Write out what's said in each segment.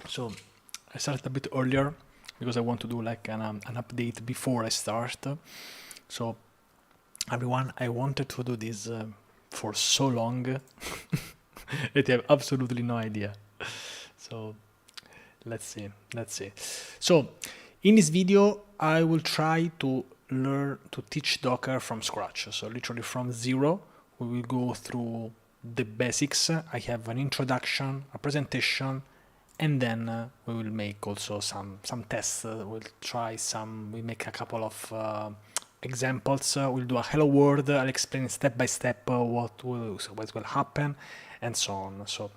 So I started a bit earlier because I want to do like an update before I start. So everyone, I wanted to do this for so long that you have absolutely no idea. So let's see. So in this video, I will try to learn to teach Docker from scratch. So literally from zero, we will go through the basics. I have an introduction, a presentation, and then we will make also some tests. We'll make a couple of examples. We'll do a hello world. I'll explain step by step what will happen, and so on. So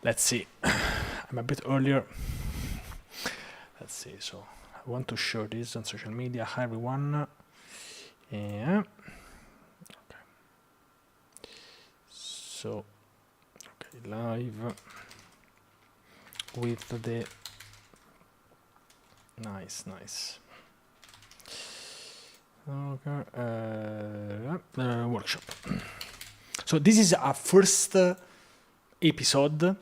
let's see. I'm a bit earlier. Let's see. So I want to share this on social media. Hi everyone. Yeah. Okay. So okay, live with the nice. Okay. Workshop. So this is our first episode.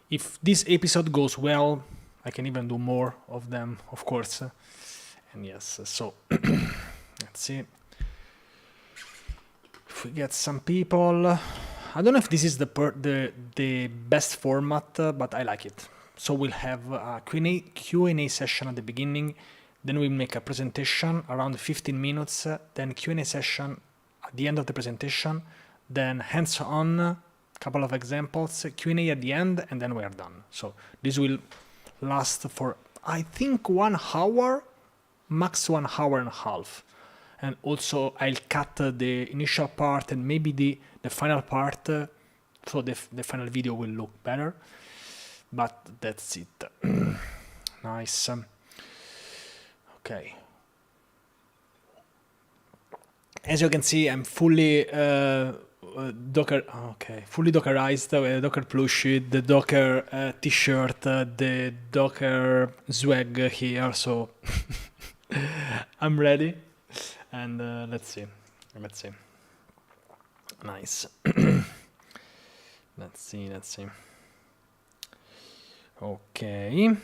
If this episode goes well, I can even do more of them, of course. And yes, so let's see if we get some people. I don't know if this is the best format, but I like it. So we'll have a Q&A session at the beginning, then we'll make a presentation around 15 minutes, then Q&A session at the end of the presentation, then hands-on, couple of examples, Q&A at the end, and then we are done. So this will last for, I think, 1 hour, max 1 hour and a half. And also I'll cut the initial part and maybe the final part, so the final video will look better. But that's it. Nice. Okay. As you can see, I'm fully fully Dockerized, Docker plushie, the Docker t-shirt, the Docker swag here, so I'm ready. And let's see. Nice. Let's see. Okay.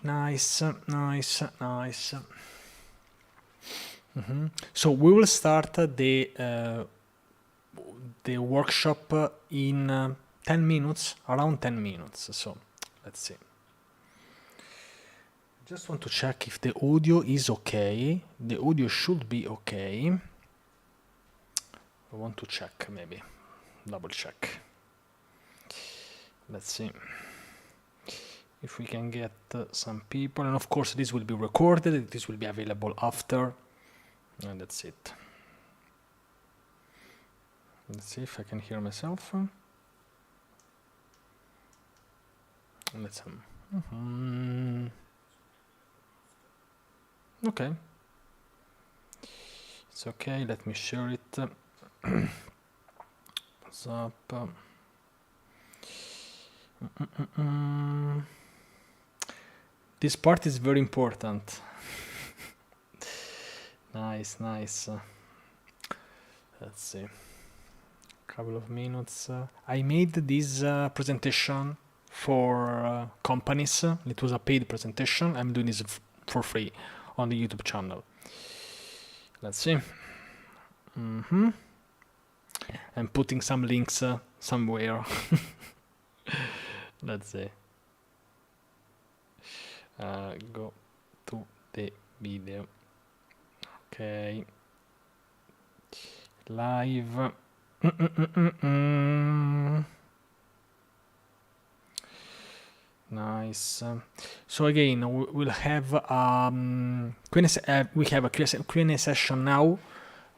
Nice. So we will start the workshop in 10 minutes, around 10 minutes. So let's see. Just want to check if the audio is okay. The audio should be okay. I want to check, maybe double check. Let's see if we can get some people. And of course this will be recorded, this will be available after. And that's it. Let's see if I can hear myself. Let's Okay. It's okay, let me share it. What's up? This part is very important. Nice. Let's see. Couple of minutes. I made this presentation for companies. It was a paid presentation. I'm doing this for free on the YouTube channel. Let's see. I'm putting some links somewhere. Let's see. Go to the video. Okay. Live. Nice. So again, we'll have we have a Q&A session now.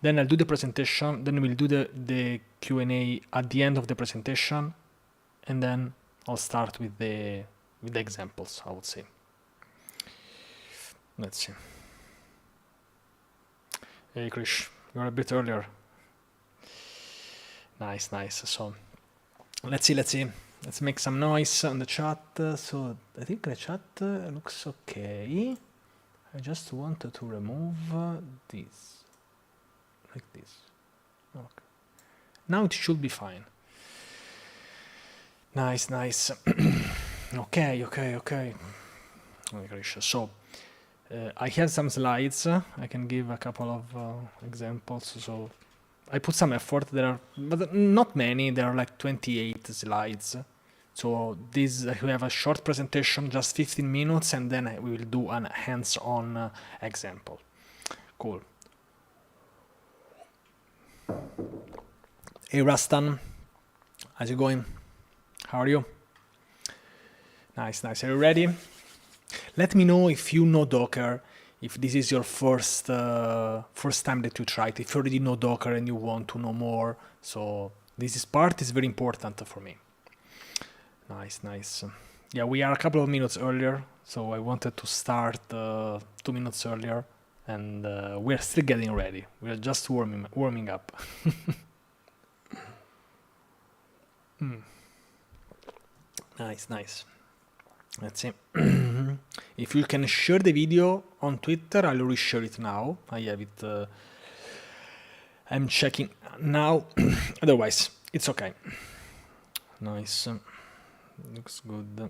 Then I'll do the presentation. Then we'll do the Q&A at the end of the presentation, and then I'll start with the examples, I would say. Let's see. Hey Krish, you're a bit earlier. Nice. So let's see. Let's make some noise on the chat. So I think the chat looks okay. I just wanted to remove this, like this. Okay. Now it should be fine. Nice, nice. Okay, okay, okay. Oh my gosh. So I have some slides. I can give a couple of examples. So I put some effort. There are, but not many. There are like 28 slides. So this we have a short presentation, just 15 minutes, and then we will do a hands-on example. Cool. Hey Rustan, how's it going? How are you? Nice, nice. Are you ready? Let me know if you know Docker, if this is your first time that you try it, if you already know Docker and you want to know more. So this part is very important for me. Nice, nice. Yeah, we are a couple of minutes earlier, so I wanted to start 2 minutes earlier, and we're still getting ready. We're just warming up. Nice, nice. Let's see. If you can share the video on Twitter, I'll reshare it now. I have it. I'm checking now. Otherwise, it's okay. Nice. Looks good.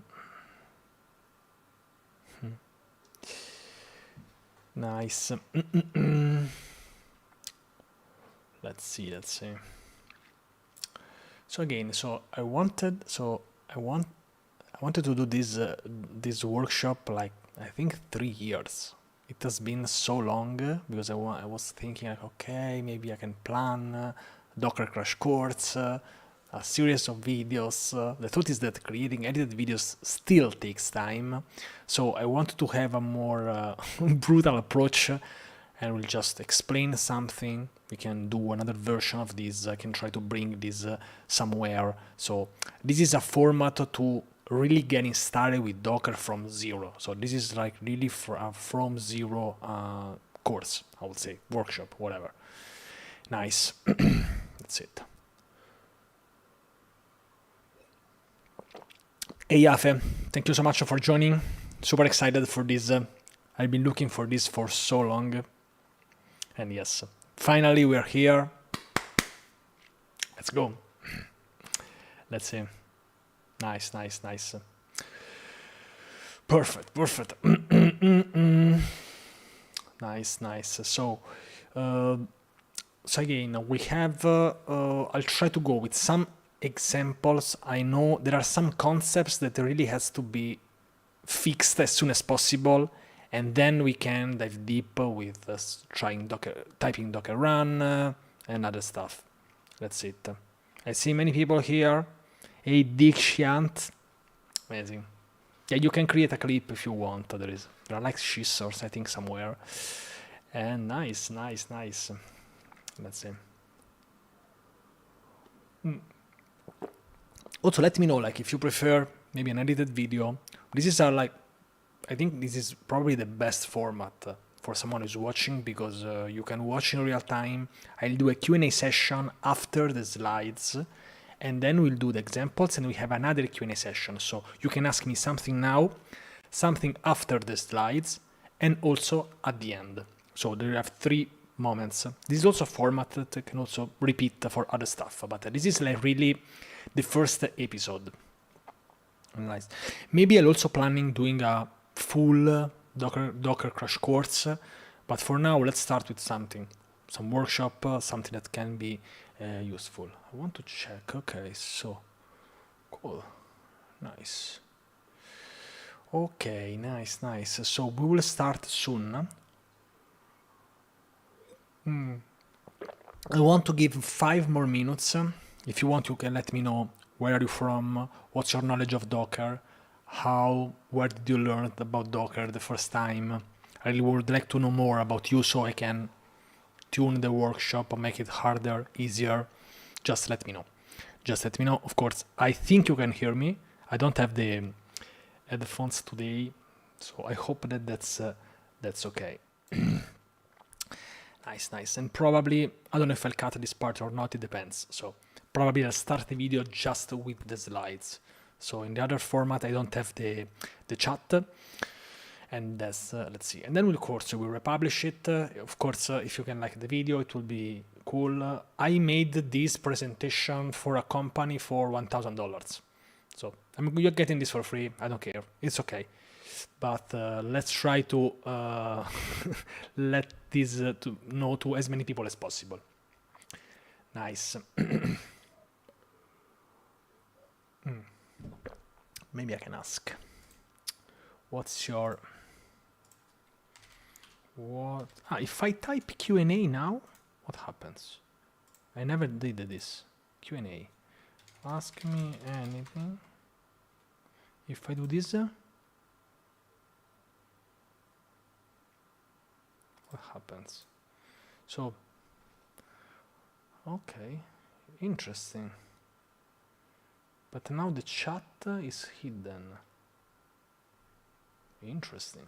Nice. Let's see. Let's see. So again, I wanted to do this workshop like I think 3 years. It has been so long because I was thinking like, okay, maybe I can plan Docker crash course, a series of videos. The truth is that creating edited videos still takes time, so I wanted to have a more brutal approach, and we'll just explain something. We can do another version of this. I can try to bring this somewhere. So this is a format to really getting started with Docker from zero. So this is like really from zero course, I would say, workshop, whatever. Nice. That's it. Hey Yafe, thank you so much for joining. Super excited for this. I've been looking for this for so long. And yes, finally we're here. Let's go. Let's see. Nice, nice, nice. Perfect, perfect. Nice, nice. So again, we have. I'll try to go with some examples. I know there are some concepts that really has to be fixed as soon as possible, and then we can dive deep with trying typing Docker run and other stuff. That's it. I see many people here. Hey Dikshiant, amazing. Yeah, you can create a clip if you want. There are like scissors, I think, somewhere. And nice, nice, nice. Let's see. Also, let me know like if you prefer maybe an edited video. This is I think this is probably the best format for someone who's watching, because you can watch in real time. I'll do a Q&A session after the slides, and then we'll do the examples, and we have another Q&A session. So you can ask me something now, something after the slides, and also at the end. So there are 3 moments. This is also a format that can also repeat for other stuff, but this is like really the first episode. Nice. Maybe I'm also planning doing a full Docker crash course, but for now let's start with some workshop, something that can be useful. I want to check. Okay, so cool, nice. Okay, nice, nice. So we will start soon. I want to give 5 more minutes. If you want, you can let me know where are you from, what's your knowledge of Docker, where did you learn about Docker the first time. I really would like to know more about you so I can tune the workshop or make it harder, easier. Just let me know. Just let me know. Of course, I think you can hear me. I don't have the headphones today, so I hope that that's okay. Nice, nice. And probably, I don't know if I'll cut this part or not, it depends. So probably I'll start the video just with the slides. So in the other format, I don't have the chat. And that's, let's see. And then we'll republish it. Of course, if you can like the video, it will be cool. I made this presentation for a company for $1,000. So you're getting this for free. I don't care. It's okay. But let's try to let this to know to as many people as possible. Nice. Maybe I can ask. What's your... What? If I type Q&A now, what happens? I never did this. Q&A. Ask me anything. If I do this, what happens? So, okay, interesting. But now the chat is hidden. Interesting.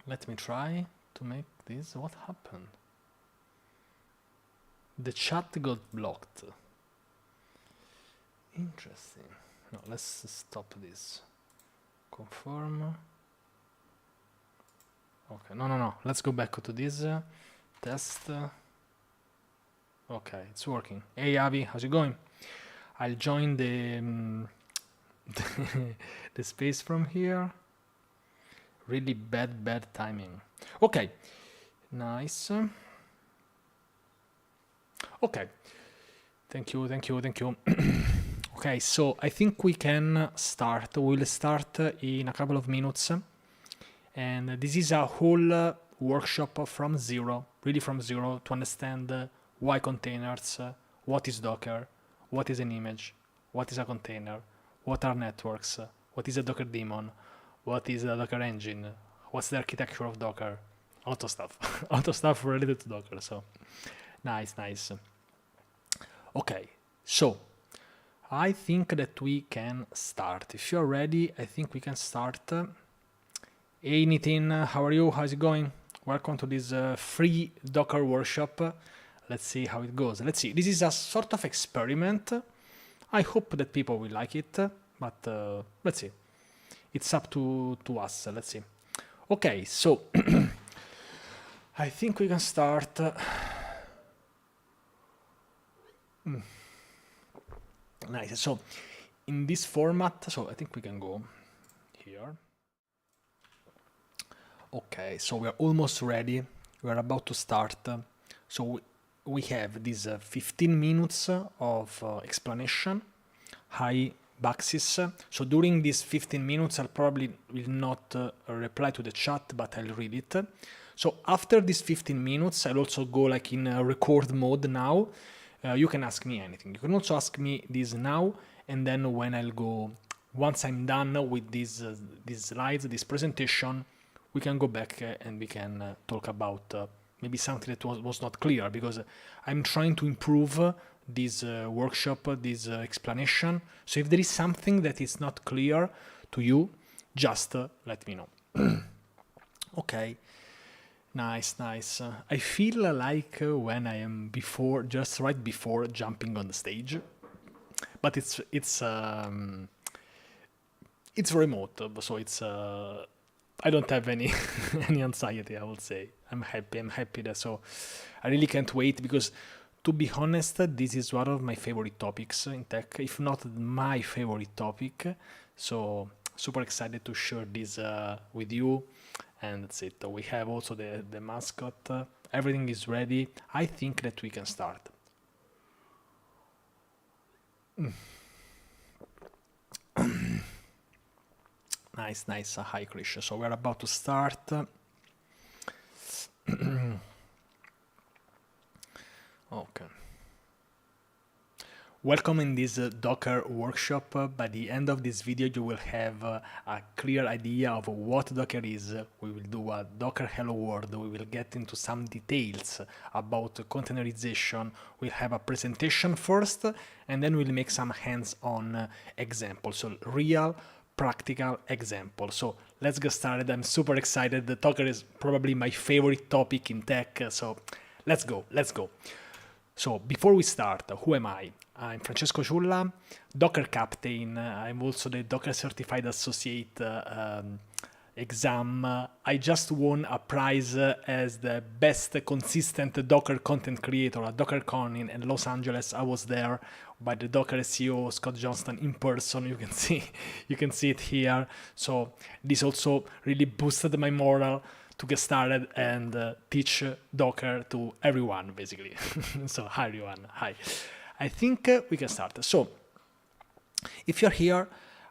Let me try to make this. What happened? The chat got blocked. Interesting. No, let's stop this. Confirm. Okay, no. Let's go back to this. Test. Okay, it's working. Hey Avi, how's it going? I'll join the the space from here. Really bad timing. Okay, nice. Okay, thank you. Okay, so I think we can start. We'll start in a couple of minutes. And this is a whole workshop from zero, really from zero, to understand why containers, what is Docker, what is an image, what is a container, what are networks, what is a Docker daemon, what is a Docker engine, what's the architecture of Docker, a lot of stuff, a lot of stuff related to Docker. So nice. Okay, so I think that we can start. If you're ready, I think we can start. Hey Nitin, how are you? How's it going? Welcome to this free Docker workshop. Let's see how it goes. Let's see. This is a sort of experiment. I hope that people will like it, but let's see. It's up to us. Let's see. Okay, so I think we can start. Nice. So in this format, so I think we can go here. Okay, so we are almost ready. We are about to start. So we have these 15 minutes of explanation. Hi, Baxis. So during these 15 minutes, I'll probably will not reply to the chat, but I'll read it. So after these 15 minutes, I'll also go like in record mode now. You can ask me anything. You can also ask me this now, and then when I'll go, once I'm done with these slides, this presentation, we can go back and we can talk about maybe something that was not clear, because I'm trying to improve this workshop, this explanation. So if there is something that is not clear to you, just let me know. Okay, nice. I feel like when I am just right before jumping on the stage, but it's remote, so it's I don't have any any anxiety, I would say. I'm happy that, so I really can't wait, because to be honest, this is one of my favorite topics in tech, if not my favorite topic. So super excited to share this with you. And that's it. We have also the mascot. Everything is ready. I think that we can start. Nice. Hi, Krish. So we're about to start. Okay. Welcome in this Docker workshop. By the end of this video, you will have a clear idea of what Docker is. We will do a Docker Hello World. We will get into some details about containerization. We'll have a presentation first, and then we'll make some hands-on examples. So real, practical example. So let's get started. I'm super excited. The Docker is probably my favorite topic in tech. So let's go. So before we start, who am I? I'm Francesco Ciulla, Docker Captain. I'm also the Docker Certified Associate exam. I just won a prize as the best consistent Docker content creator at DockerCon in Los Angeles. I was there by the Docker CEO Scott Johnston in person. You can see it here. So this also really boosted my morale to get started and teach Docker to everyone, basically. So hi everyone, hi. I think we can start. So if you're here,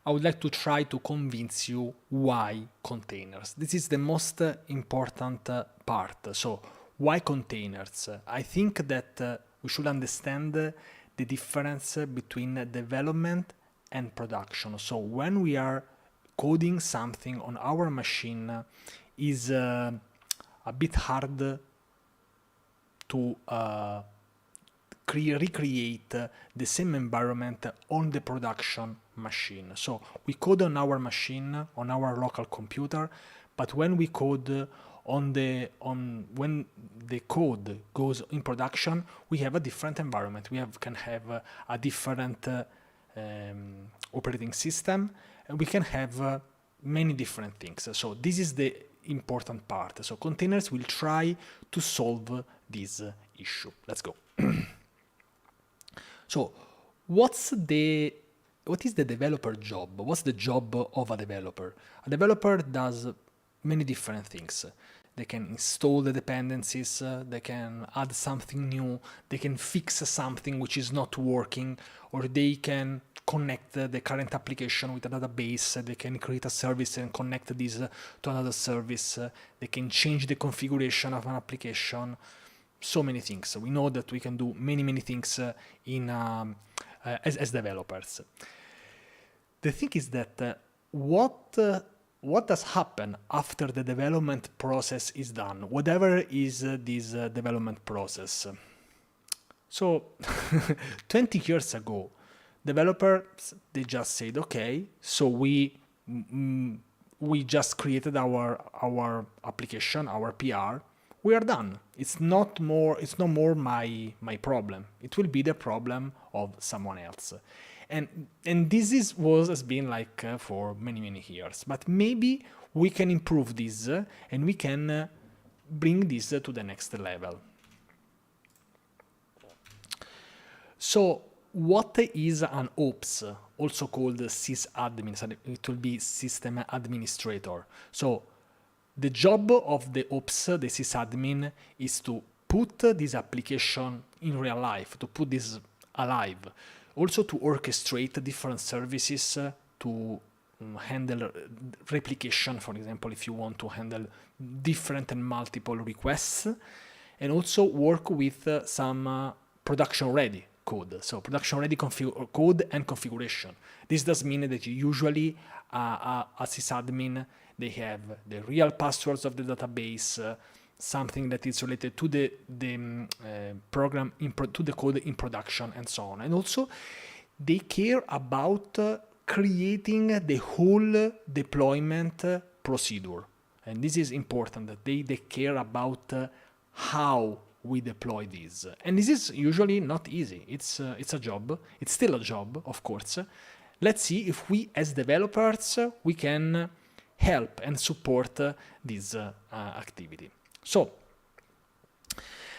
I would like to try to convince you why containers. This is the most important part. So why containers? I think that we should understand the difference between development and production. So when we are coding something on our machine, is a bit hard to recreate the same environment on the production machine. So we code on our machine, on our local computer, but when we code when the code goes in production, we have a different environment. We can have a different operating system, and we can have many different things. So this is the important part. So containers will try to solve this issue. Let's go. So what is the developer job? What's the job of a developer? A developer does many different things. They can install the dependencies, they can add something new, they can fix something which is not working, or they can connect the current application with a database, they can create a service and connect this to another service, they can change the configuration of an application, so many things. We know that we can do many things as developers. The thing is that what does happen after the development process is done, whatever is this development process. So 20 years ago, developers, they just said, okay, so we just created our application, our PR, we are done. It's no more my problem. It will be the problem of someone else. And this has been like for many years. But maybe we can improve this and we can bring this to the next level. So what is an ops, also called sysadmin? It will be system administrator. So the job of the ops, the sysadmin, is to put this application in real life, to put this alive. Also to orchestrate different services to handle replication, for example, if you want to handle different and multiple requests, and also work with some production-ready code. So production-ready code and configuration. This does mean that usually a sysadmin, they have the real passwords of the database, something that is related to the program, to the code in production, and so on. And also, they care about creating the whole deployment procedure. And this is important, that they care about how we deploy this. And this is usually not easy. It's a job. It's still a job, of course. Let's see if we, as developers, we can help and support this activity. So,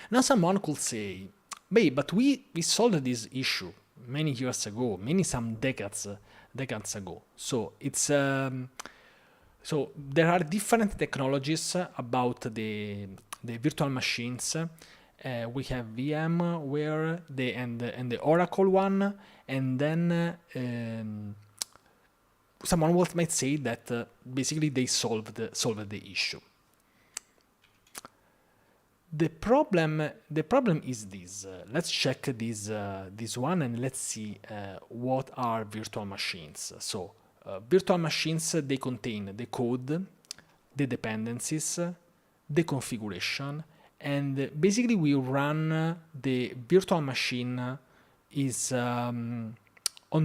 now someone could say, but we solved this issue many years ago, some decades ago. So it's so there are different technologies about the virtual machines. We have VMware, and the Oracle one, and then someone might say that basically they solved the issue. The problem is this. Let's check this one and let's see what are virtual machines. So virtual machines, they contain the code, the dependencies, the configuration, and basically we run the virtual machine is on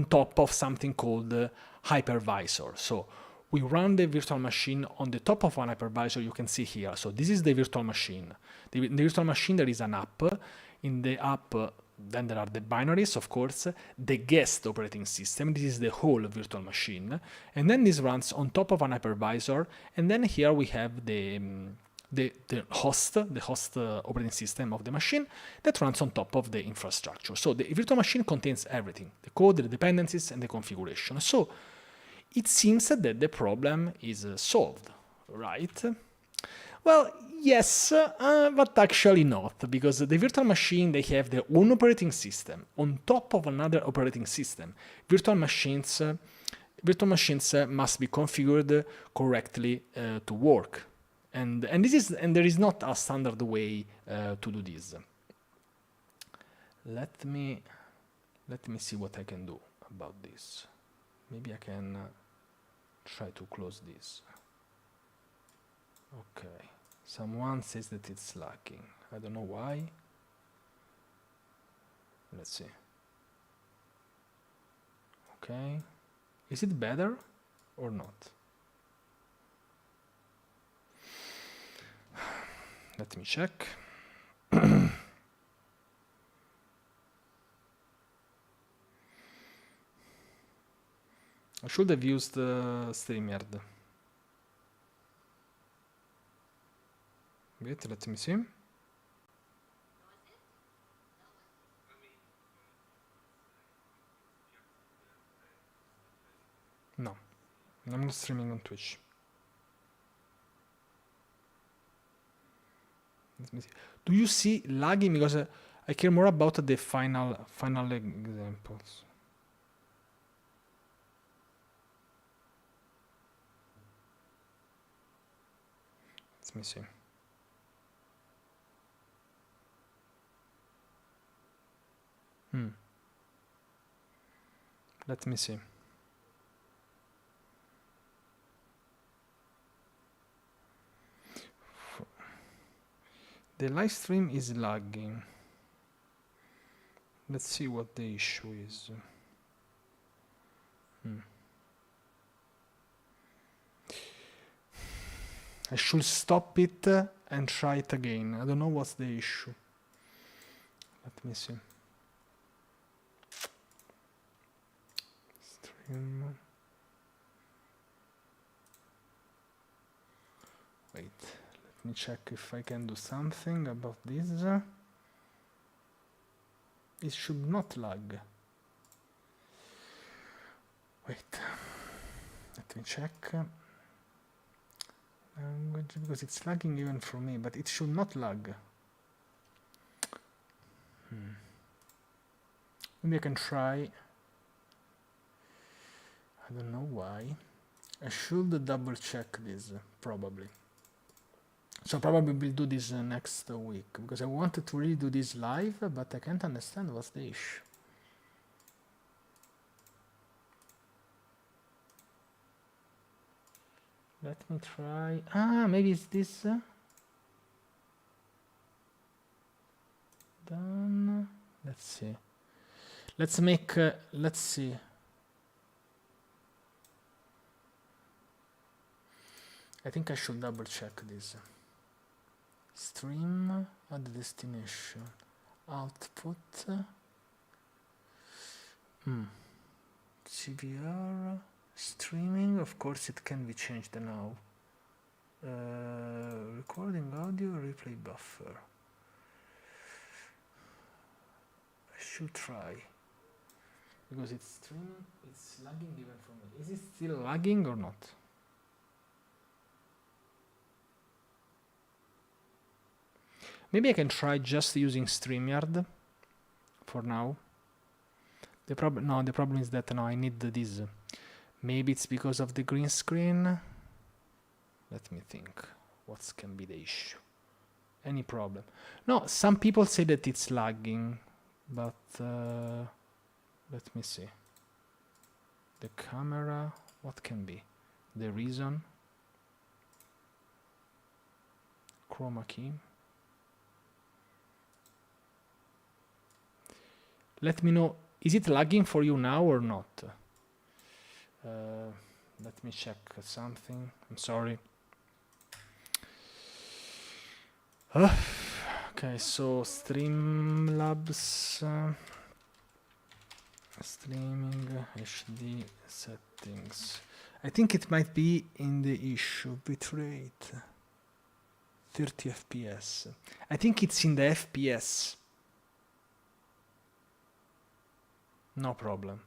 top of something called hypervisor. So we run the virtual machine on the top of one hypervisor. You can see here. So this is the virtual machine. The virtual machine, there is an app. In the app, then there are the binaries, of course, the guest operating system. This is the whole virtual machine. And then this runs on top of an hypervisor. And then here we have the host operating system of the machine that runs on top of the infrastructure. So the virtual machine contains everything, the code, the dependencies, and the configuration. So it seems that the problem is solved, right? Well, yes, but actually not, because the virtual machine, they have their own operating system on top of another operating system. Virtual machines must be configured correctly to work, and there is not a standard way to do this. Let me see what I can do about this. Maybe I can try to close this. Okay. Someone says that it's lagging. I don't know why. Let's see. Okay. Is it better or not? Let me check. I should have used StreamYard. Wait, let me see. No, I'm not streaming on Twitch. Let me see. Do you see lagging? Because I care more about the final examples. Let me see. Let me see. The live stream is lagging. Let's see what the issue is. I should stop it and try it again. I don't know what's the issue. Let me see. Stream. Wait, let me check if I can do something about this. It should not lag. Wait, let me check. Language, because it's lagging even for me, but it should not lag. Maybe I can try. I don't know why. I should double check this, probably. So probably we'll do this next week, because I wanted to really do this live, but I can't understand what's the issue. Let me try. Maybe it's this. Done. Let's see. Let's make. Let's see. I think I should double check this. Stream at the destination. Output. CVR. Streaming, of course it can be changed now. Recording audio, replay buffer. I should try. Because it's streaming, it's lagging even for me. Is it still lagging or not? Maybe I can try just using StreamYard for now. The problem is that now I need this. Maybe it's because of the green screen. Let me think. What can be the issue? Any problem? No, some people say that it's lagging, but let me see. The camera, what can be? The reason? Chroma key. Let me know, is it lagging for you now or not? Let me check something. I'm sorry. Okay, so Streamlabs, streaming HD settings. I think it might be in the issue bitrate 30 FPS. I think it's in the FPS. No problem.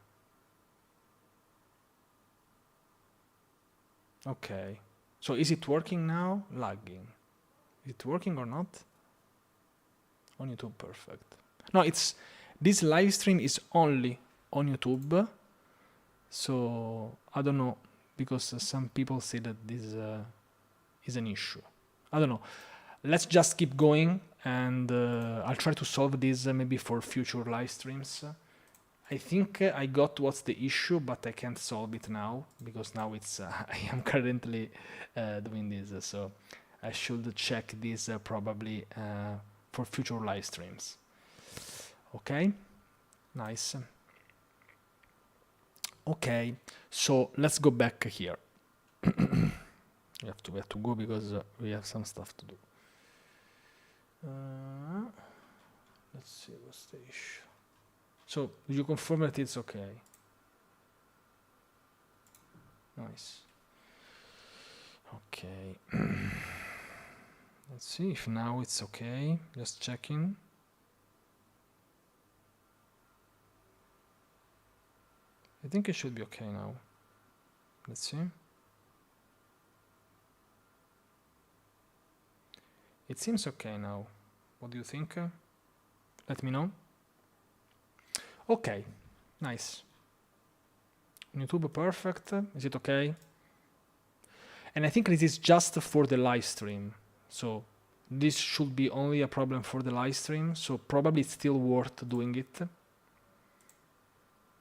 Okay. So is it working now? Lagging. Is it working or not? On YouTube, perfect. No, it's this live stream is only on YouTube. So I don't know, because some people say that this is an issue. I don't know. Let's just keep going, and I'll try to solve this maybe for future live streams. I think I got what's the issue, but I can't solve it now because now it's I am currently doing this, so I should check this probably for future live streams. Okay, nice. Okay, so let's go back here. We have to go because we have some stuff to do. Let's see what's the issue. So you confirm that it's okay. Nice. Okay. Let's see if now it's okay. Just checking. I think it should be okay now. Let's see. It seems okay now. What do you think? Let me know. Okay, nice. YouTube perfect. Is it okay? And I think this is just for the live stream. So this should be only a problem for the live stream. So probably it's still worth doing it.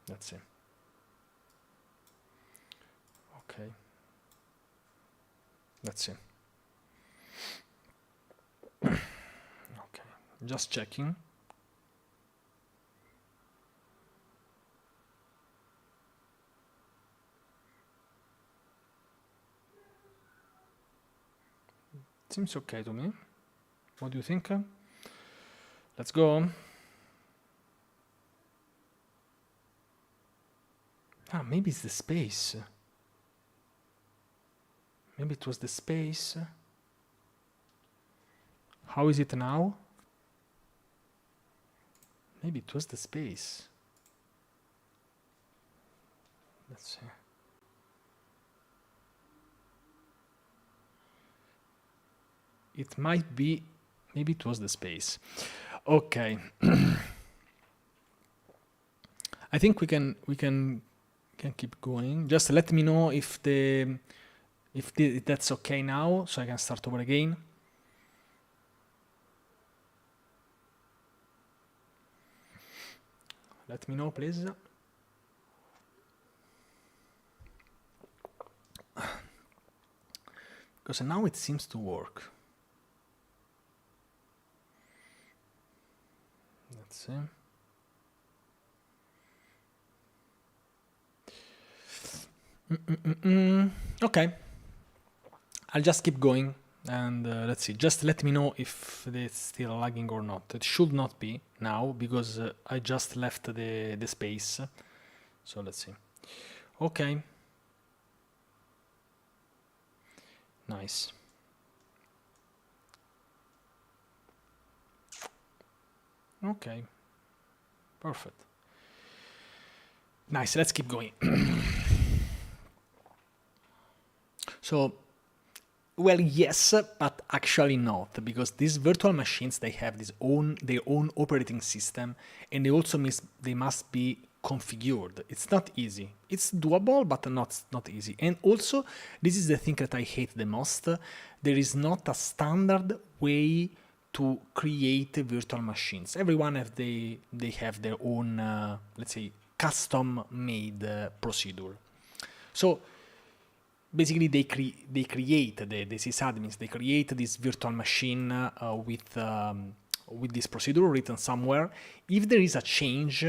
Let's see. Okay. Let's see. Okay, just checking. Seems okay to me. What do you think? Let's go. Ah, maybe it's the space. Maybe it was the space. How is it now? Maybe it was the space. Let's see. It might be, maybe it was the space. Okay. I think we can keep going. Just let me know if that's okay now, so I can start over again. Let me know, please. Because now it seems to work. Let's see. Okay. I'll just keep going and let's see. Just let me know if it's still lagging or not. It should not be now because I just left the space. So let's see. Okay. Nice. Okay. Perfect. Nice. Let's keep going. So, well, yes, but actually not, because these virtual machines, they have their own operating system, and they must be configured. It's not easy. It's doable, but not easy. And also, this is the thing that I hate the most. There is not a standard way to create virtual machines. Everyone they have their own, let's say, custom-made procedure. So basically, they create the sysadmins. They create this virtual machine with this procedure written somewhere. If there is a change,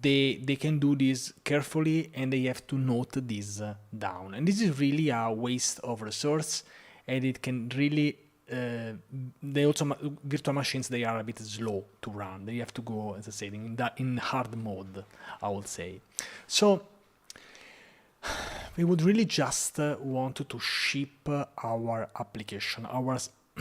they can do this carefully, and they have to note this down. And this is really a waste of resource, and it can really they also virtual machines, they are a bit slow to run. They have to go, as I said, in hard mode, I would say. So we would really just want to ship our application.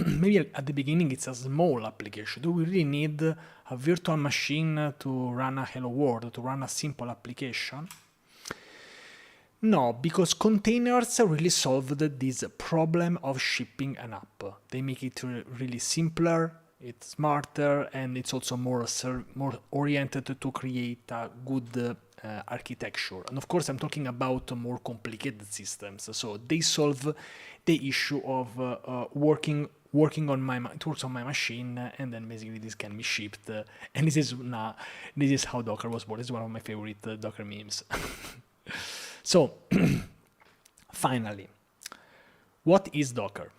Maybe at the beginning it's a small application. Do we really need a virtual machine to run a Hello World, to run a simple application? No, because containers really solved this problem of shipping an app. They make it really simpler, it's smarter, and it's also more oriented to create a good architecture. And of course, I'm talking about more complicated systems. So they solve the issue of working on my machine, and then basically this can be shipped. And this is how Docker was born. This is one of my favorite Docker memes. So, finally, what is Docker?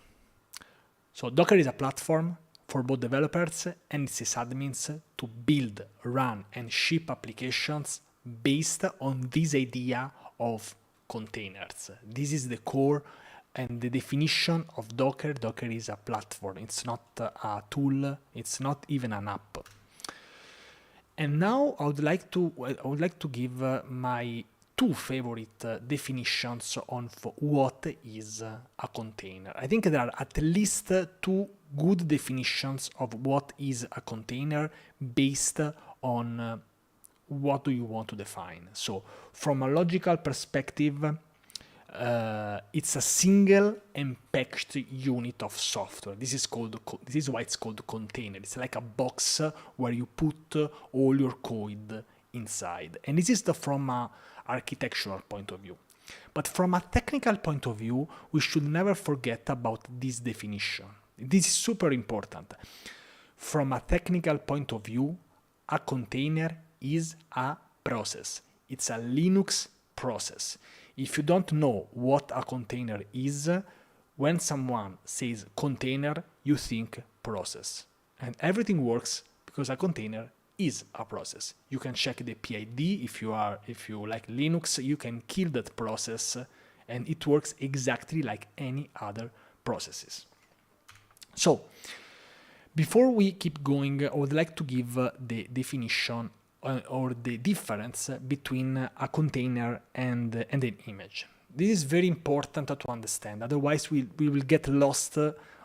So Docker is a platform for both developers and sysadmins to build, run, and ship applications based on this idea of containers. This is the core and the definition of Docker. Docker is a platform. It's not a tool. It's not even an app. And now I would like to give my two favorite definitions on what is a container. I think there are at least two good definitions of what is a container based on what do you want to define. So from a logical perspective, it's a single and packaged unit of software. This is why it's called container. It's like a box where you put all your code inside. And this is from a architectural point of view. But from a technical point of view, we should never forget about this definition. This is super important. From a technical point of view, a container is a process. It's a Linux process. If you don't know what a container is, when someone says container, you think process. And everything works because a container is a process. You can check the PID. If you like Linux, you can kill that process and it works exactly like any other processes. So before we keep going, I would like to give the definition or the difference between a container and an image. This is very important to understand, otherwise we will get lost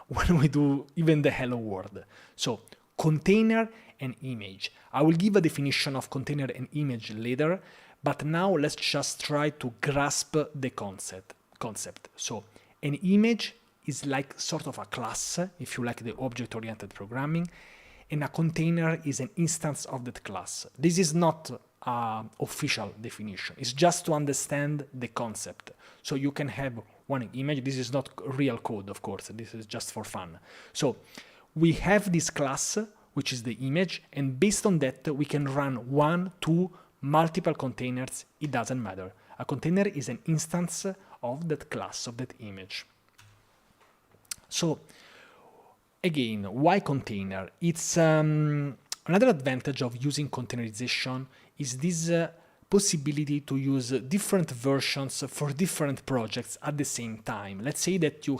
when we do even the hello world. So container and image. I will give a definition of container and image later, but now let's just try to grasp the concept. So an image is like sort of a class, if you like the object-oriented programming, and a container is an instance of that class. This is not an official definition. It's just to understand the concept. So you can have one image. This is not real code, of course. This is just for fun. So we have this class, which is the image, and based on that, we can run one, two, multiple containers. It doesn't matter. A container is an instance of that class, of that image. So again, why container? It's another advantage of using containerization is this possibility to use different versions for different projects at the same time. Let's say that you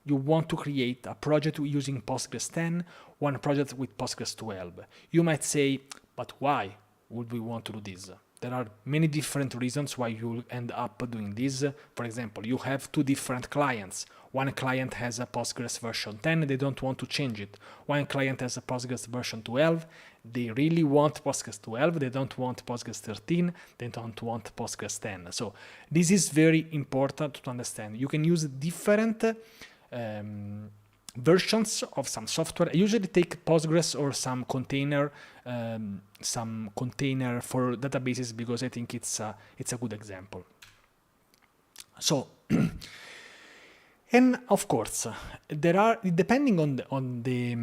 want to create a project using Postgres 10, one project with Postgres 12. You might say, but why would we want to do this? There are many different reasons why you end up doing this. For example, you have two different clients. One client has a Postgres version 10, they don't want to change it. One client has a Postgres version 12, they really want Postgres 12, they don't want Postgres 13, they don't want Postgres 10. So this is very important to understand. You can use different versions of some software. I usually take Postgres or some container for databases because I think it's a good example. So, and of course, there are, depending on the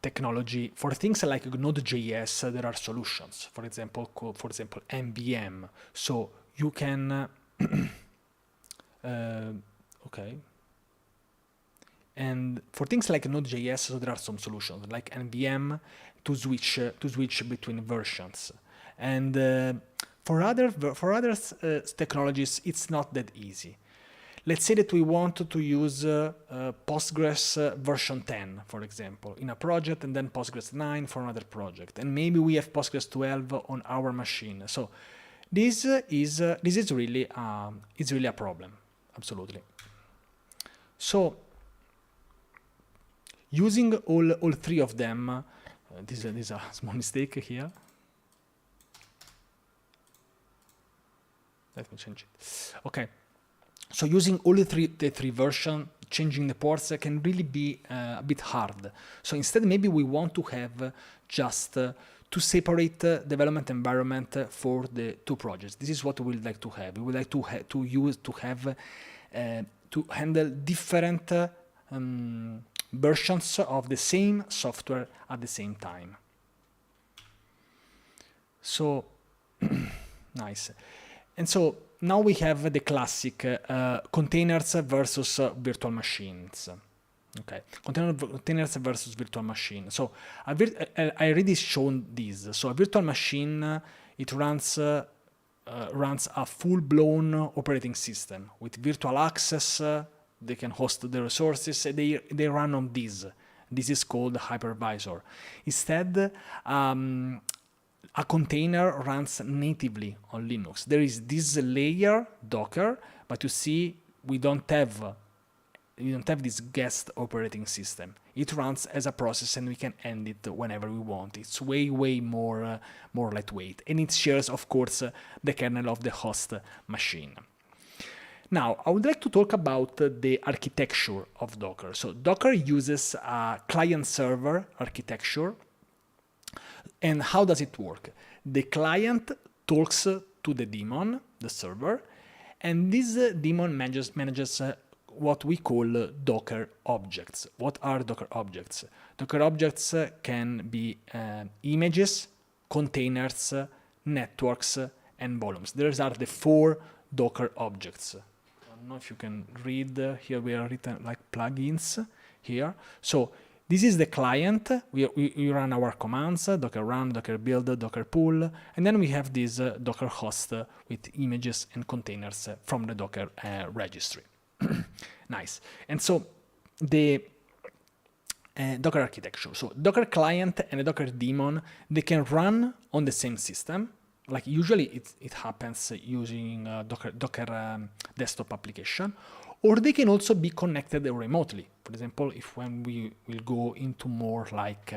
technology, for things like Node.js, there are solutions. For example, MVM. So you can, okay. And for things like Node.js, so there are some solutions like NVM to switch between versions. And for other technologies, it's not that easy. let's say that we want to use Postgres version 10, for example, in a project, and then Postgres 9 for another project, and maybe we have Postgres 12 on our machine. So this is really a problem, absolutely. So using all three of them, this is a small mistake here. Let me change it. Okay. So using all the three versions, changing the ports can really be a bit hard. So instead, maybe we want to have just to separate development environment for the two projects. This is what we would like to have. We would like to handle different versions of the same software at the same time. So nice. And so now we have the classic containers versus virtual machines. Okay, containers versus virtual machine. So I already shown this. So a virtual machine, it runs a full-blown operating system with virtual access. They can host the resources. They run on this. This is called hypervisor. Instead, a container runs natively on Linux. There is this layer, Docker, but you see we don't have this guest operating system. It runs as a process and we can end it whenever we want. It's way more lightweight, and it shares, of course, the kernel of the host machine. Now, I would like to talk about the architecture of Docker. So Docker uses a client-server architecture. And how does it work? The client talks to the daemon, the server, and this daemon manages what we call Docker objects. What are Docker objects? Docker objects can be images, containers, networks, and volumes. Those are the 4 Docker objects. I don't know if you can read. Here we are written like plugins here. So this is the client. We run our commands, docker run, docker build, docker pull, and then we have this Docker host with images and containers from the Docker registry. Nice. And so the Docker architecture. So Docker client and the Docker daemon, they can run on the same system. Like usually it happens using Docker desktop application, or they can also be connected remotely. For example, when we will go into more like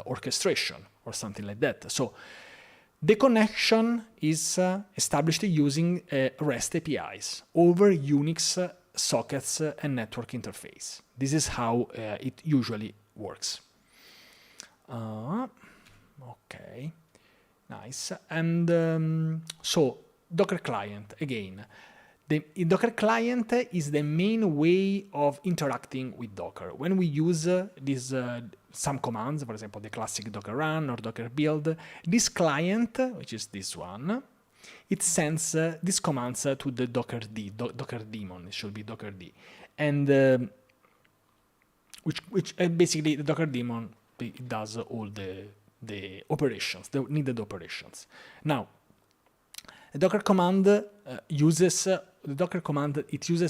orchestration or something like that. So the connection is established using REST APIs over Unix sockets and network interface. This is how it usually works. Okay, nice. And so Docker client, again. The Docker client is the main way of interacting with Docker. When we use some commands, for example, the classic docker run or docker build, this client, which is this one, it sends these commands to the Docker daemon. It should be Docker D, and which basically the Docker daemon it does all the operations, the needed operations. Now, the Docker command uses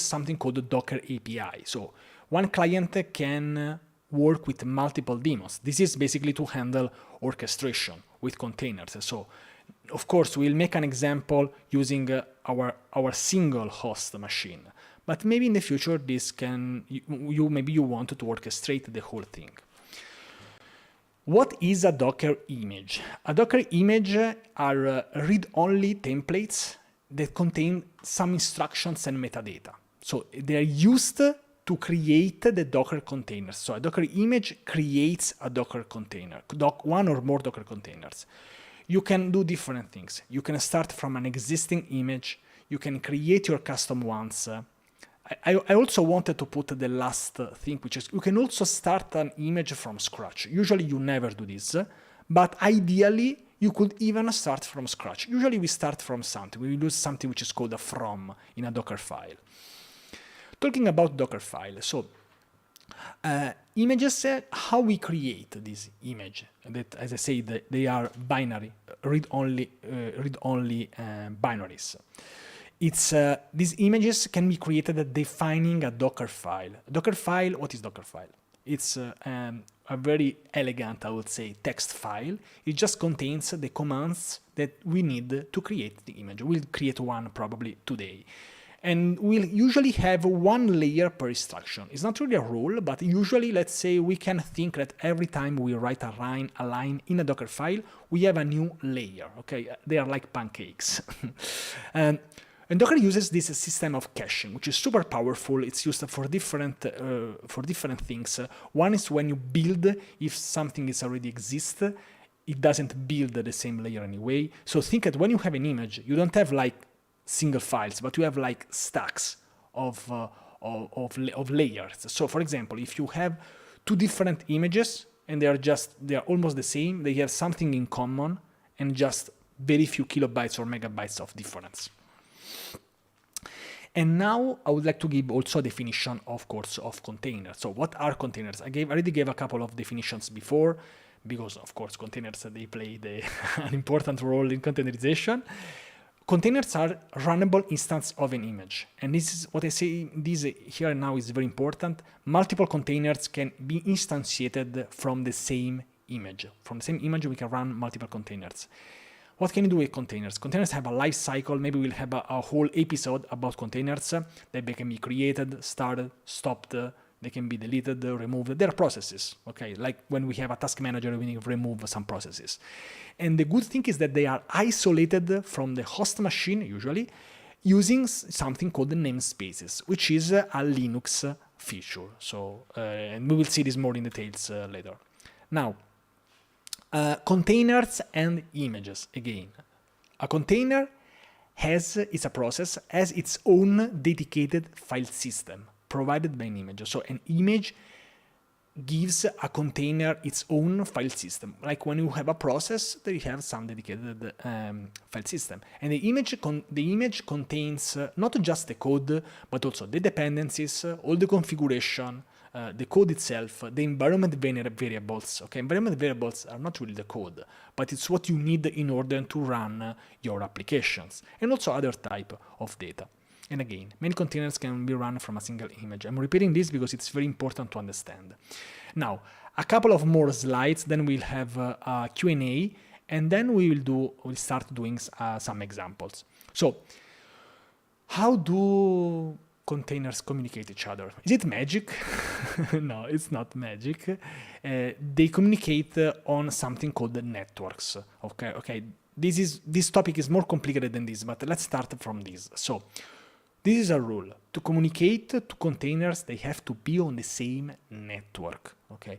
something called the Docker API. So one client can work with multiple daemons. This is basically to handle orchestration with containers. So of course we'll make an example using our single host machine, but maybe in the future this can maybe you want to orchestrate the whole thing. What is a Docker image? A Docker image are read-only templates that contain some instructions and metadata. So they are used to create the Docker containers. So a Docker image creates a Docker container, one or more Docker containers. You can do different things. You can start from an existing image. You can create your custom ones. I also wanted to put the last thing, which is you can also start an image from scratch. Usually you never do this, but ideally you could even start from scratch. Usually we start from something. We use something which is called a from in a Docker file. Talking about Docker file, so images, how we create this image, that, as I said, they are binary, read-only binaries. These images can be created defining a Docker file. Docker file, what is Docker file? It's a very elegant, I would say, text file. It just contains the commands that we need to create the image. We'll create one probably today. And we'll usually have one layer per instruction. It's not really a rule, but usually, let's say, we can think that every time we write a line in a Docker file, we have a new layer, okay? They are like pancakes. And Docker uses this system of caching, which is super powerful. It's used for different things. One is when you build, if something is already exists, it doesn't build the same layer anyway. So think that when you have an image, you don't have like single files, but you have like stacks of layers. So for example, if you have two different images and they are almost the same, they have something in common and just very few kilobytes or megabytes of difference. And now I would like to give also a definition, of course, of containers. So what are containers? I already gave a couple of definitions before, because of course containers, they play an important role in containerization. Containers are runnable instance of an image. And this is what I say, this here now is very important. Multiple containers can be instantiated from the same image. From the same image, we can run multiple containers. What can you do with containers? Containers have a life cycle. Maybe we'll have a whole episode about containers, that they can be created, started, stopped, they can be deleted, removed. They're processes, okay? Like when we have a task manager, we need to remove some processes. And the good thing is that they are isolated from the host machine, usually, using something called the namespaces, which is a Linux feature. So, and we will see this more in details later. Now, containers and images, again. A container is a process, has its own dedicated file system provided by an image. So an image gives a container its own file system. Like when you have a process, they have some dedicated file system. And the image contains not just the code, but also the dependencies, all the configuration, the code itself, the environment variables. Okay, environment variables are not really the code, but it's what you need in order to run your applications, and also other type of data. And again, many containers can be run from a single image. I'm repeating this because it's very important to understand. Now, a couple of more slides, then we'll have a Q&A, and then we'll start doing some examples. So, how do containers communicate each other? Is it magic? No, it's not magic. They communicate on something called the networks. Okay. This topic is more complicated than this, but let's start from this. So, this is a rule. To communicate to containers, they have to be on the same network. Okay.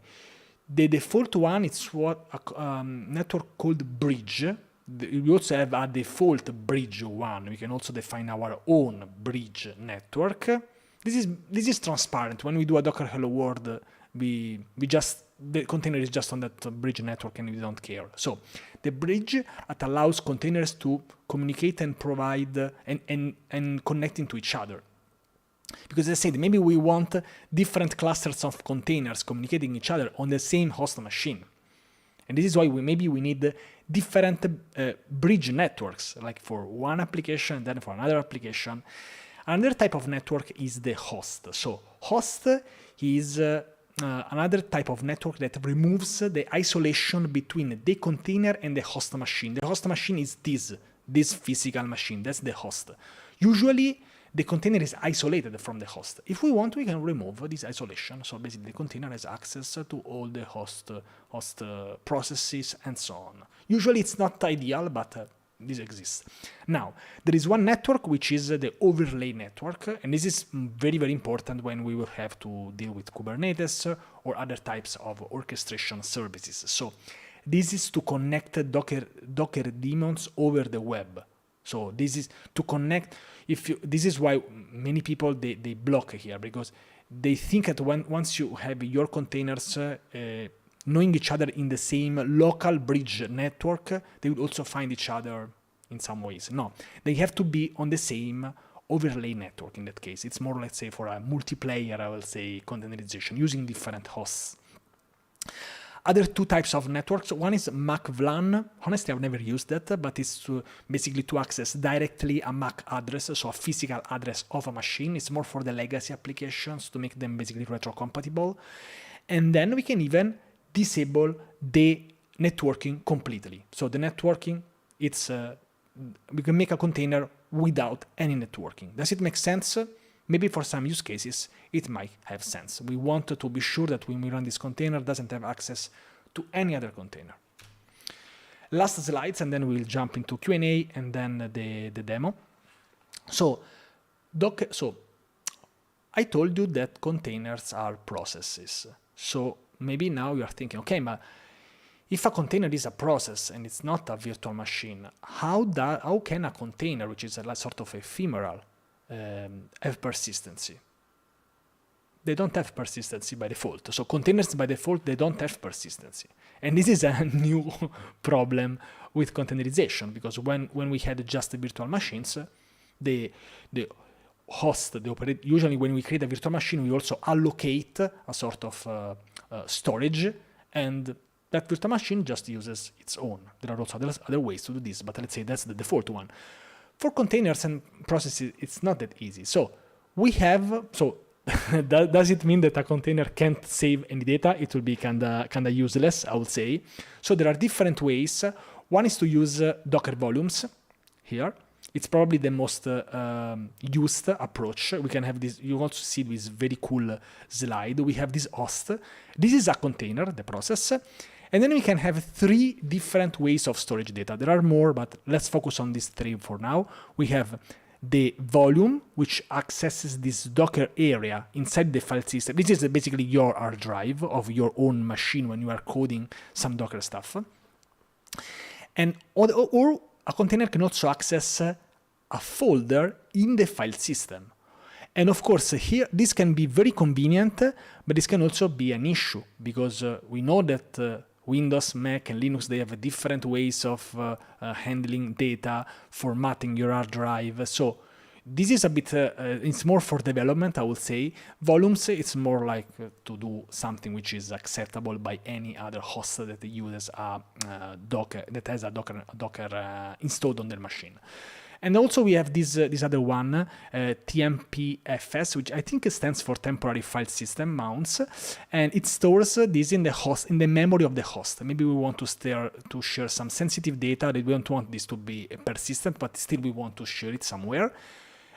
The default one is what a network called bridge. We also have a default bridge one. We can also define our own bridge network. This is transparent. When we do a Docker Hello World, the container is just on that bridge network and we don't care. So the bridge that allows containers to communicate and provide and connecting to each other. Because as I said, maybe we want different clusters of containers communicating each other on the same host machine. And this is why we need different bridge networks, like for one application and then for another application. Another type of network is the host. So host is another type of network that removes the isolation between the container and the host machine. The host machine is this physical machine. That's the host. Usually, the container is isolated from the host. If we want, we can remove this isolation. So basically, the container has access to all the host processes and so on. Usually, it's not ideal, but this exists. Now, there is one network which is the overlay network, and this is very, very important when we will have to deal with Kubernetes or other types of orchestration services. So this is to connect Docker daemons over the web. So this is to connect. This is why many people they block here, because they think that once you have your containers knowing each other in the same local bridge network, they will also find each other in some ways. No, they have to be on the same overlay network in that case. It's more, let's say, for a multiplayer, I will say, containerization, using different hosts. Other two types of networks. One is MAC-VLAN. Honestly, I've never used that, but it's basically to access directly a MAC address, so a physical address of a machine. It's more for the legacy applications to make them basically retro-compatible. And then we can even disable the networking completely. So the networking, we can make a container without any networking. Does it make sense? Maybe for some use cases, it might have sense. We want to be sure that when we run this container, it doesn't have access to any other container. Last slides, and then we'll jump into Q&A and then the demo. So I told you that containers are processes. So maybe now you're thinking, okay, but if a container is a process and it's not a virtual machine, how can a container, which is a sort of ephemeral, have persistency? They don't have persistency by default. So containers by default, they don't have persistency. And this is a new problem with containerization, because when we had just virtual machines, the host, usually when we create a virtual machine, we also allocate a sort of storage, and that virtual machine just uses its own. There are also other ways to do this, but let's say that's the default one. For containers and processes, it's not that easy. So we have, does it mean that a container can't save any data? It will be kinda useless, I would say. So there are different ways. One is to use Docker volumes here. It's probably the most used approach. We can have this, you also see this very cool slide. We have this host. This is a container, the process. And then we can have three different ways of storage data. There are more, but let's focus on these three for now. We have the volume, which accesses this Docker area inside the file system. This is basically your hard drive of your own machine when you are coding some Docker stuff. And or a container can also access a folder in the file system. And of course, here, this can be very convenient, but this can also be an issue, because we know that Windows, Mac, and Linux, they have different ways of handling data, formatting your hard drive. So this is a bit, it's more for development, I would say. Volumes, it's more like to do something which is acceptable by any other host that uses a Docker, that has a Docker installed on their machine. And also we have this other one, TMPFS, which I think stands for Temporary File System Mounts, and it stores this in the memory of the host. Maybe we want to share some sensitive data. We don't want this to be persistent, but still we want to share it somewhere.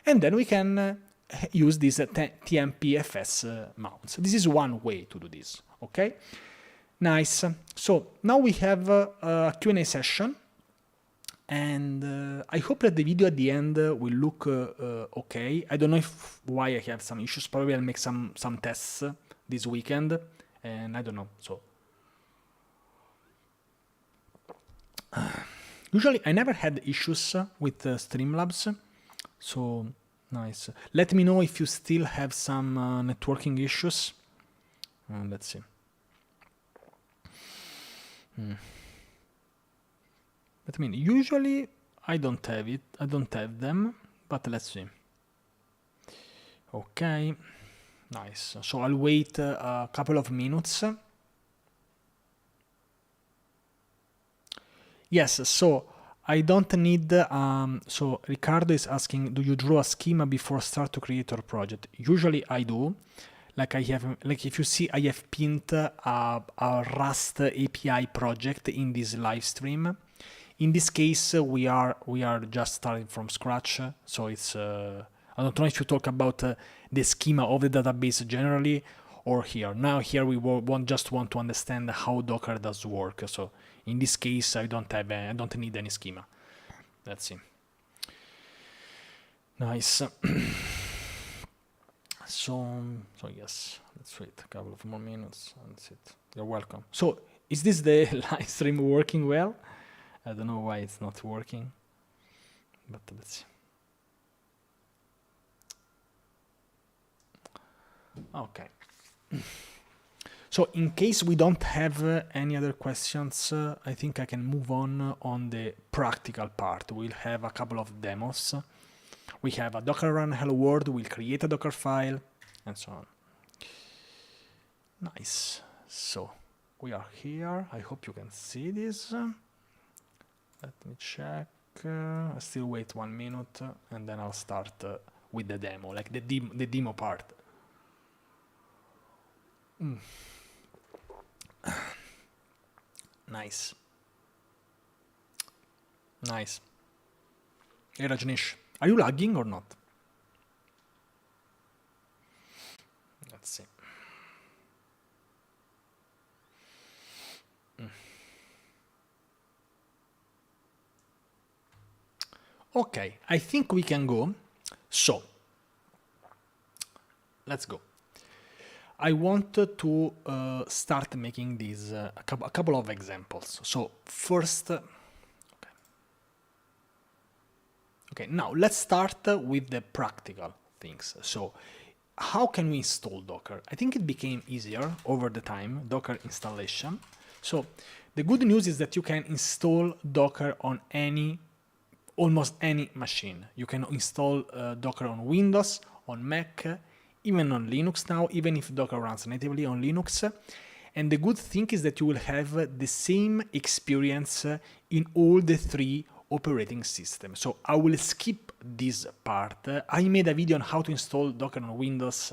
And then we can use this TMPFS mounts. This is one way to do this, okay? Nice. So now we have a Q&A session. And I hope that the video at the end will look okay. I don't know why I have some issues. Probably I'll make some tests this weekend, and I don't know. So usually I never had issues with Streamlabs. So nice. Let me know if you still have some networking issues. Let's see. But I mean, usually I don't have it. I don't have them, but let's see. Okay, nice. So I'll wait a couple of minutes. Yes, so I don't need, so Ricardo is asking, do you draw a schema before start to create your project? Usually I do. Like if you see, I have pinned a Rust API project in this live stream. In this case, we are just starting from scratch, so it's, I don't know if you talk about the schema of the database generally, or here. Now here we just want to understand how Docker does work. So in this case, I don't need any schema. Let's see. Nice. So yes, let's wait a couple of more minutes. That's it. You're welcome. So is this the live stream working well? I don't know why it's not working, but let's see. Okay. So in case we don't have any other questions, I think I can move on the practical part. We'll have a couple of demos. We have a Docker run hello world, we'll create a Docker file, and so on. Nice. So we are here. I hope you can see this. Let me check. I still wait 1 minute, and then I'll start with the demo, like the demo part. Nice. Nice. Hey Rajneesh, are you lagging or not? Let's see. Okay, I think we can go. So, let's go. I want to start making these a couple of examples. So first, okay, now let's start with the practical things. So how can we install Docker? I think it became easier over the time, Docker installation. So the good news is that you can install Docker on almost any machine. You can install Docker on Windows, on Mac, even on Linux now, even if Docker runs natively on Linux. And the good thing is that you will have the same experience in all the 3 operating systems. So I will skip this part. I made a video on how to install Docker on Windows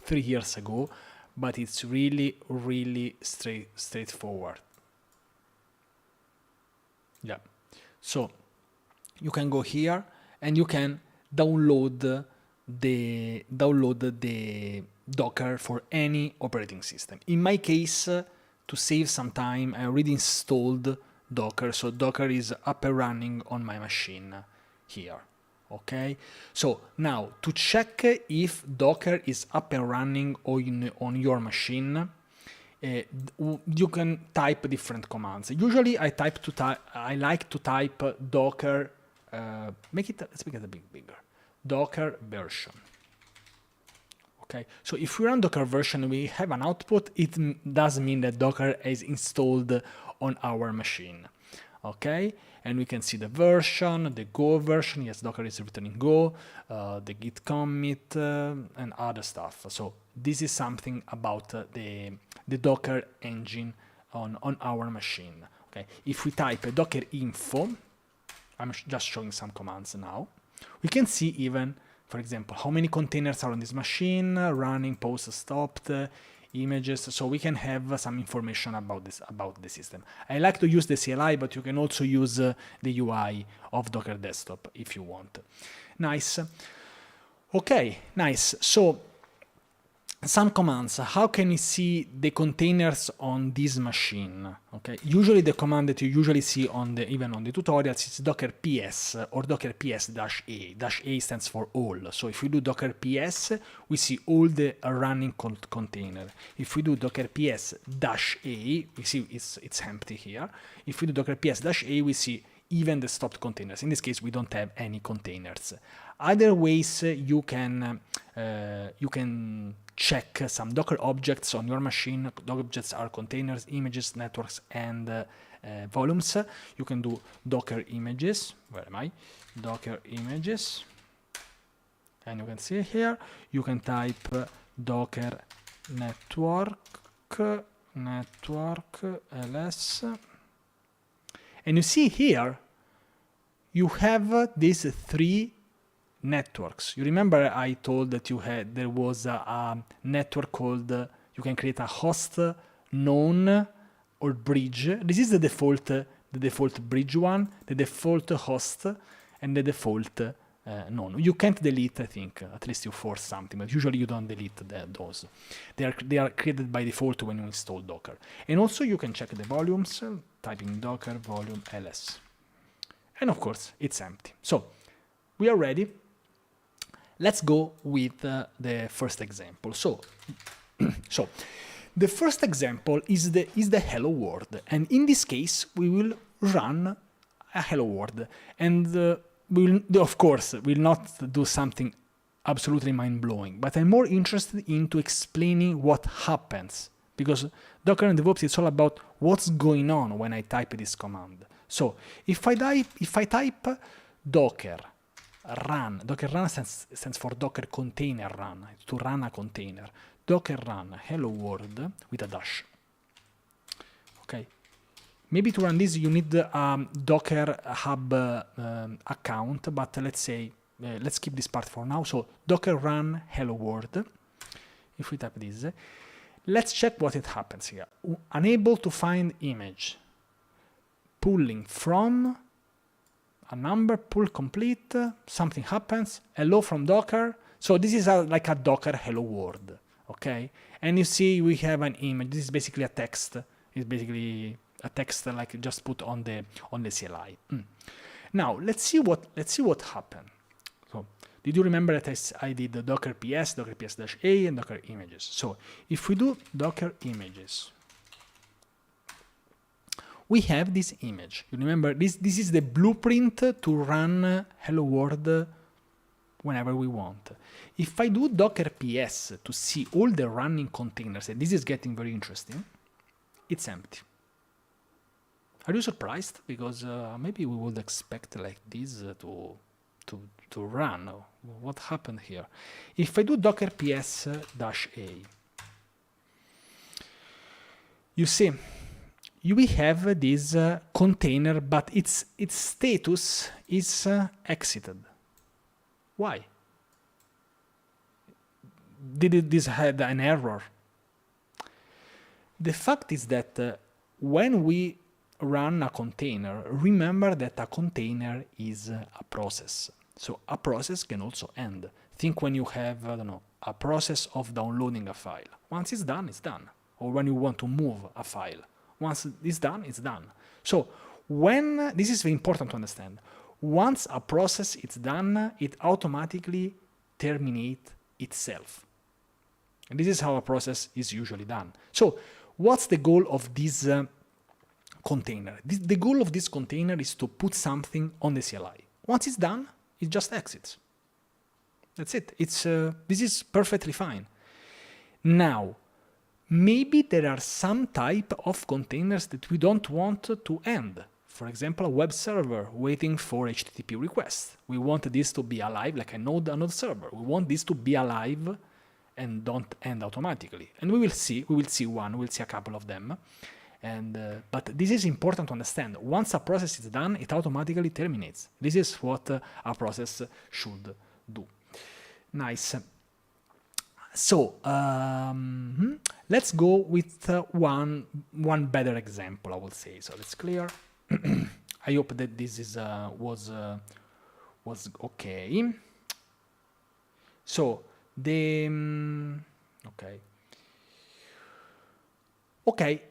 3 years ago, but it's really, really straightforward. Yeah. So you can go here and you can download the Docker for any operating system. In my case, to save some time, I already installed Docker, so Docker is up and running on my machine here. Okay, so now to check if Docker is up and running on your machine, you can type different commands. Usually I like to type Docker. Let's make it a bit bigger. Docker version. Okay, so if we run Docker version, we have an output. It does mean that Docker is installed on our machine. Okay, and we can see the version, the Go version. Yes, Docker is written in Go, the Git commit, and other stuff. So this is something about the Docker engine on our machine. Okay, if we type Docker info, I'm just showing some commands now. We can see even, for example, how many containers are on this machine, running, post stopped, images, so we can have some information about the system. I like to use the CLI, but you can also use the UI of Docker Desktop if you want. Nice. Okay, nice. So some commands. How can we see the containers on this machine? Okay, usually the command that you usually see even on the tutorials is Docker PS or Docker PS-A. -A stands for all. So if we do Docker PS, we see all the running container. If we do Docker PS-A, we see it's empty here. If we do Docker PS-A, we see even the stopped containers. In this case, we don't have any containers. Other ways you can check some Docker objects on your machine. Docker objects are containers, images, networks, and volumes. You can do Docker images. Where am I? Docker images. And you can see here, you can type Docker network ls. And you see here, you have these 3 networks. You remember I told that there was a network called, you can create a host known or bridge. This is the default bridge one, the default host, and the default known. You can't delete, I think, at least you force something, but usually you don't delete those. They are created by default when you install Docker. And also you can check the volumes, typing Docker volume ls. And of course, it's empty. So we are ready. Let's go with the first example. So the first example is the hello world, and in this case we will run a hello world, and we will, of course, will not do something absolutely mind-blowing, but I'm more interested into explaining what happens, because Docker and DevOps is all about what's going on when I type this command. So if I type Docker run stands for Docker container run, to run a container. Docker run hello world with a dash. okay? Maybe to run this you need Docker Hub account, but let's say, let's keep this part for now. So Docker run hello world. If we type this, let's check what it happens here. Unable to find image. Pulling from a number, pull complete, something happens, hello from Docker. So this is like a Docker hello world, okay? And you see we have an image. This is basically a text. It's basically a text like just put on the CLI. Now let's see what happened. So did you remember that I did the Docker PS, Docker PS-A, and Docker images? So if we do Docker images, we have this image. You remember this is the blueprint to run hello world whenever we want. If I do Docker PS to see all the running containers, and this is getting very interesting, it's empty. Are you surprised? Because maybe we would expect like this to run. What happened here? If I do Docker PS-A, you see, we have this container, but its status is exited. Why? Did this had an error? The fact is that when we run a container, remember that a container is a process. So a process can also end. Think when you have, I don't know, a process of downloading a file. Once it's done, it's done. Or when you want to move a file. Once it's done, it's done. So when, this is very important to understand, once a process is done, it automatically terminates itself. And this is how a process is usually done. So what's the goal of this container? The goal of this container is to put something on the CLI. Once it's done, it just exits. That's it. This is perfectly fine. Now, maybe there are some type of containers that we don't want to end. For example, a web server waiting for HTTP requests. We want this to be alive, like a node server. We want this to be alive and don't end automatically. And we will see a couple of them. But this is important to understand. Once a process is done, it automatically terminates. This is what a process should do. Nice. So let's go with one better example, I would say. So let's clear. I hope that this is was okay. So okay.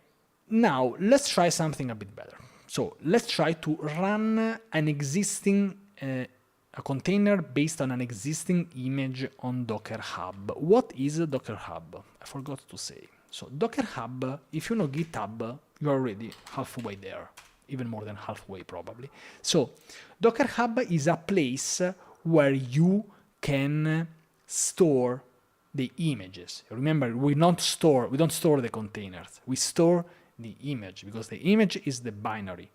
Now let's try something a bit better. So let's try to run an existing a container based on an existing image on Docker Hub. What is Docker Hub? I forgot to say. So Docker Hub, if you know GitHub, you're already halfway there, even more than halfway probably. So Docker Hub is a place where you can store the images. Remember, we don't store the containers. We store the image because the image is the binary.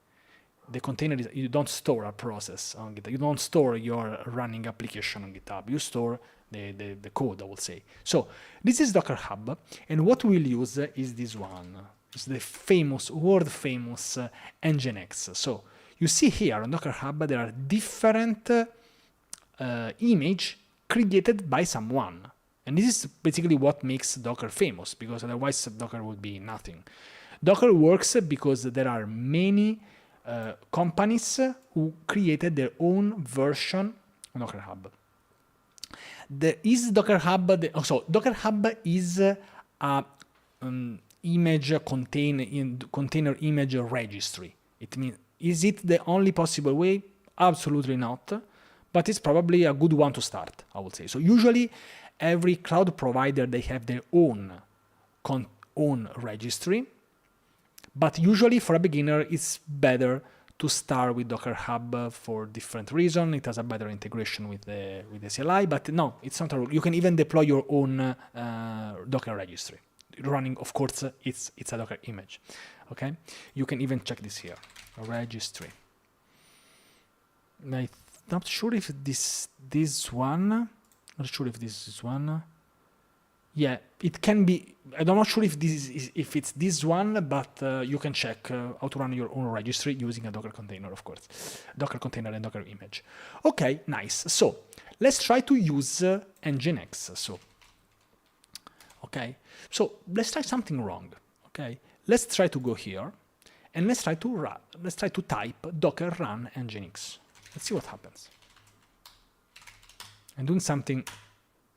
The container is, you don't store a process on GitHub. You don't store your running application on GitHub. You store the code, I would say. So this is Docker Hub, and what we'll use is this one. It's the famous, world famous Nginx. So you see here on Docker Hub there are different image created by someone. And this is basically what makes Docker famous, because otherwise Docker would be nothing. Docker works because there are many companies who created their own version of Docker Hub. Docker Hub is a image container image registry. It means, is it the only possible way? Absolutely not, but it's probably a good one to start, I would say. So usually every cloud provider, they have their own registry. But usually for a beginner, it's better to start with Docker Hub for different reasons. It has a better integration with the CLI, but no, it's not a rule. You can even deploy your own Docker registry. Running, of course, it's a Docker image. Okay, you can even check this here, registry. I'm not sure if this one. Not sure if this is one. Yeah, it can be. I'm not sure if if it's this one, but you can check how to run your own registry using a Docker container, of course. Docker container and Docker image. Okay, nice. So let's try to use Nginx. So let's try something wrong. Okay, let's try to go here, and let's try to type docker run nginx. Let's see what happens. I'm doing something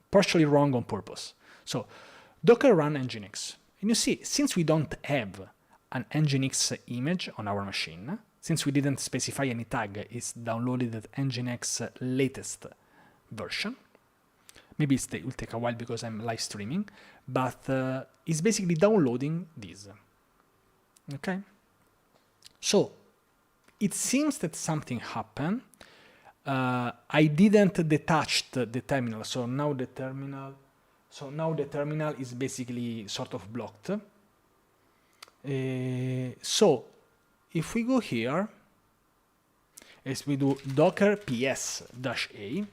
partially wrong on purpose. So docker run nginx. And you see, since we don't have an nginx image on our machine, since we didn't specify any tag, it's downloaded at nginx latest version. Maybe it will take a while because I'm live streaming, but it's basically downloading this. Okay? So it seems that something happened. I didn't detach the terminal, so now the terminal is basically sort of blocked. So if we go here, as we do docker ps-a,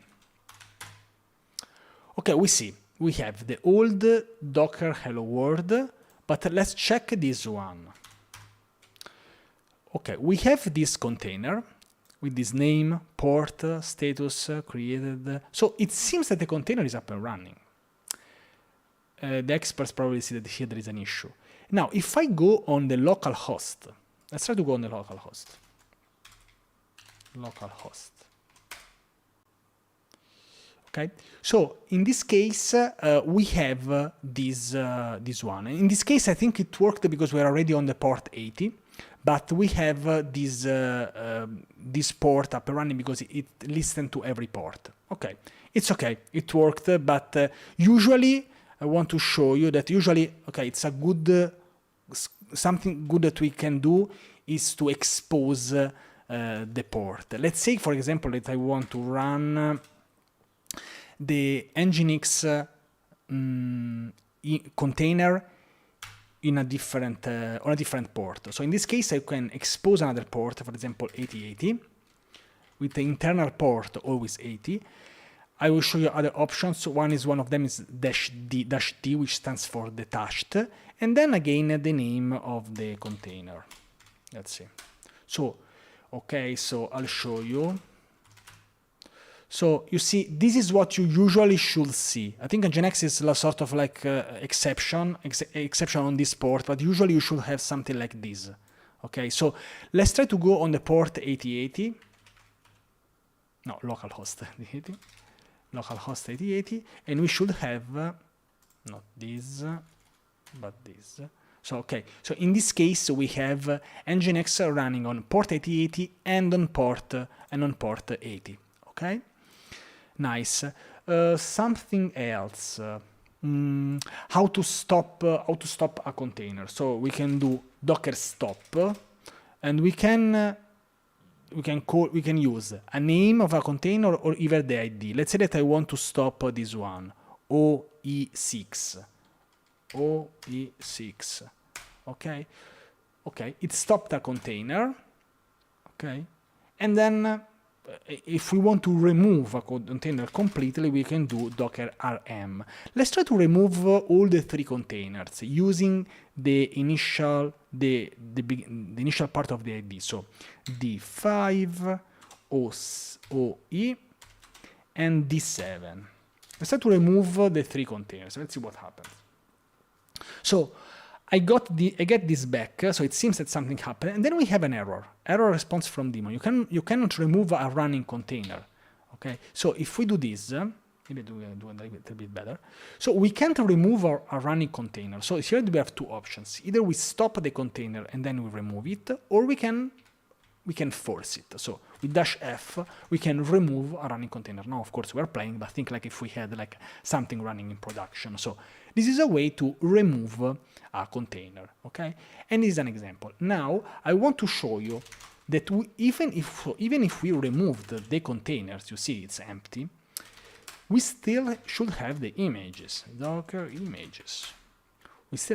okay, we have the old docker hello world, but let's check this one. Okay, we have this container with this name, port, status, created. So it seems that the container is up and running. The experts probably see that here there is an issue. Now, if I go on the local host, let's try to go on the local host. Localhost. Okay, so in this case, we have this one. In this case, I think it worked because we're already on the port 80, but we have this port up and running because it listened to every port. Okay, it's okay, it worked, but usually I want to show you that okay, it's a good, something good that we can do is to expose the port. Let's say, for example, that I want to run the Nginx container in a different on a different port. So in this case, I can expose another port, for example, 8080, with the internal port always 80. I will show you other options. One of them is -d, which stands for detached, and then again the name of the container. Let's see. So, okay, so I'll show you. So you see, this is what you usually should see. I think Nginx is a sort of like exception on this port, but usually you should have something like this. Okay, so let's try to go on the port 8080. No, localhost 8080. Localhost 8080, and we should have not this, but this. So okay, so in this case we have Nginx running on port 8080 and on port 80. Okay, nice. Something else. How to stop a container. So we can do docker stop, and we can use a name of a container or even the ID. Let's say that I want to stop this one, OE6. Okay, it stopped a container. Okay, and then if we want to remove a container completely, we can do docker rm. Let's try to remove all the three containers using the initial part of the ID. So D5, OE, and D7. Let's try to remove the three containers. Let's see what happens. So I get this back, so it seems that something happened, and then we have an error response from daemon. You cannot remove a running container. Okay, so if we do this, maybe do a little bit better. So we can't remove our running container. So here we have two options. Either we stop the container and then we remove it, or we can force it. So with -F, we can remove a running container. Now, of course, we're playing, but think like if we had like something running in production. So this is a way to remove a container, okay? And this is an example. Now, I want to show you that even if we removed the containers, you see it's empty, we still should have the images, Docker images.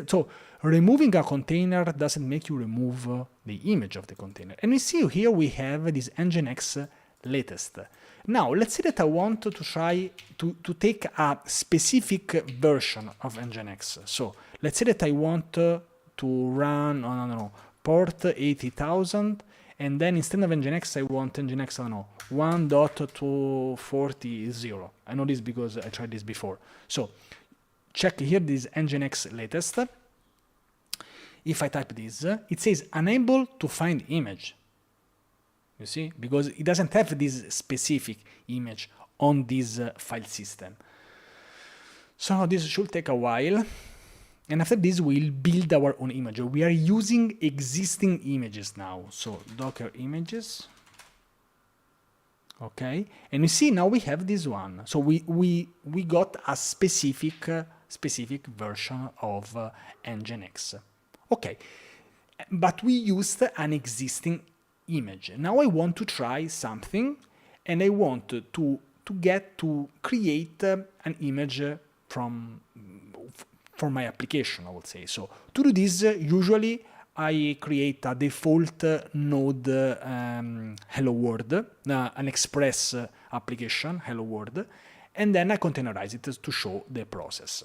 So removing a container doesn't make you remove the image of the container. And we see here we have this Nginx latest. Now, let's say that I want to try to take a specific version of Nginx. So let's say that I want to run on, I don't know, port 80,000, and then instead of Nginx, I want Nginx, I don't know, 1.240. I know this because I tried this before. So check here, this Nginx latest. If I type this, it says unable to find image. You see, because it doesn't have this specific image on this file system. So this should take a while. And after this, we'll build our own image. We are using existing images now. So Docker images. Okay. And you see, now we have this one. So we got a specific version of Nginx. Okay. But we used an existing image. Now I want to try something, and I want to create an image for my application, I would say. So to do this, usually I create a default node hello world, an Express application hello world, and then I containerize it to show the process.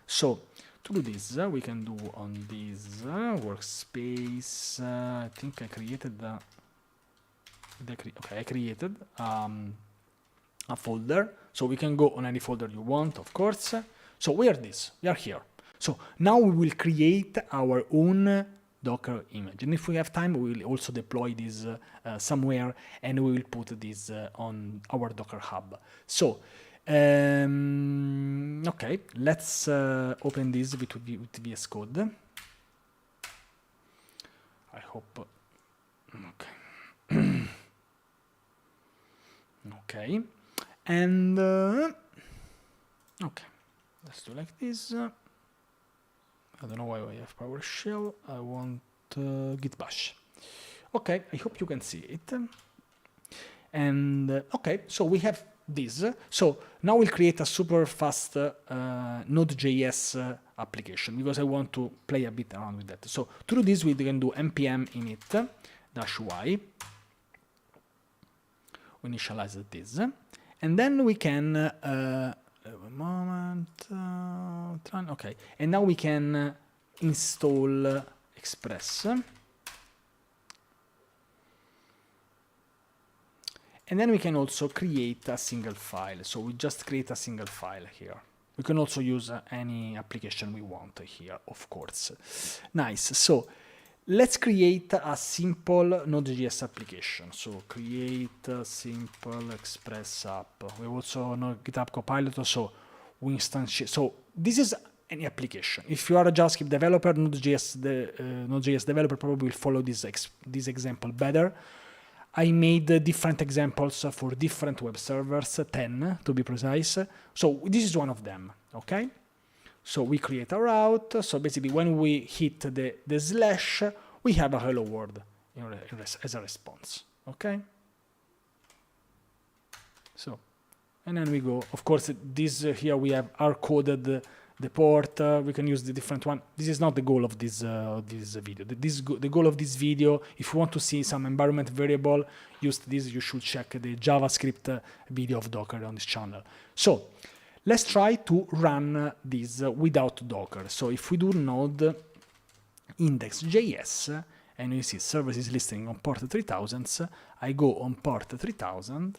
So to do this, we can do on this workspace. I think I created I created a folder, so we can go on any folder you want, of course. So we are here. So now we will create our own Docker image, and if we have time, we will also deploy this somewhere, and we will put this on our Docker Hub. So okay, let's open this with VS Code. I hope. Okay. Okay, and okay, let's do like this. I don't know why I have PowerShell. I want Git bash. Okay, I hope you can see it. And okay, so we have this. So now we'll create a super fast Node.js application, because I want to play a bit around with that. So to do this, we can do npm init -y. We initialize this, and then we can okay, and now we can install Express, and then we can also create a single file. So we just create a single file here. We can also use any application we want here, of course. Nice. So let's create a simple Node.js application. So create a simple Express app. We also know GitHub Copilot, so we instantiate. So this is any application. If you are a JavaScript developer, Node.js developer probably will follow this example better. I made different examples for different web servers, 10 to be precise. So this is one of them, okay? So we create a route. So basically when we hit the slash, we have a hello world as a response, okay? So, and then we go, of course, this here we have hard-coded the port. We can use the different one. This is not the goal of this video. The goal of this video, if you want to see some environment variable used this, you should check the JavaScript video of Docker on this channel. So let's try to run this without Docker. So if we do node index.js, and you see services listing on port 3000, I go on port 3000,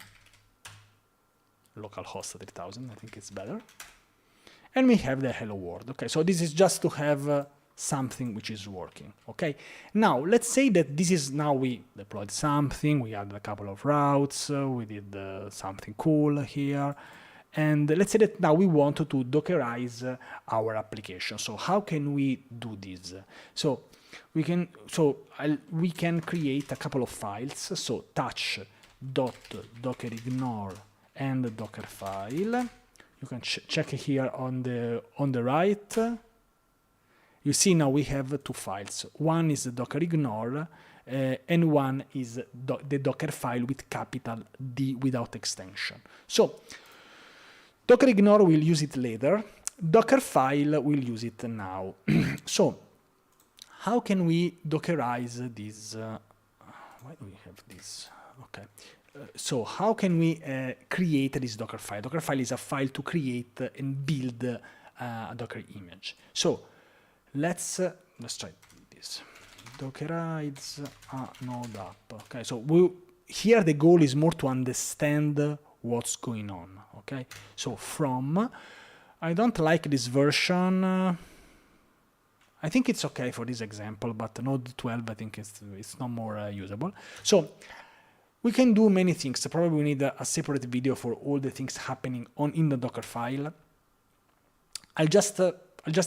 localhost 3000, I think it's better. And we have the hello world. Okay, so this is just to have something which is working. Okay, now let's say that this is now we deployed something, we added a couple of routes, we did something cool here. And let's say that now we want to Dockerize our application. So how can we do this? So we can create a couple of files. So touch.dockerignore and Dockerfile. You can check here on the right. You see now we have two files. One is dockerignore and one is the Dockerfile with capital D without extension. So dockerignore will use it later. Dockerfile will use it now. So how can we Dockerize this? Why do we have this? Okay. So how can we create this Docker file? Docker file is a file to create and build a Docker image. So let's try this. Dockerize a node app. Okay, so here the goal is more to understand what's going on. Okay, so from, I don't like this version. I think it's okay for this example, but node 12 I think it's not more usable. So we can do many things. Probably we need a separate video for all the things happening in the Docker file. I'll just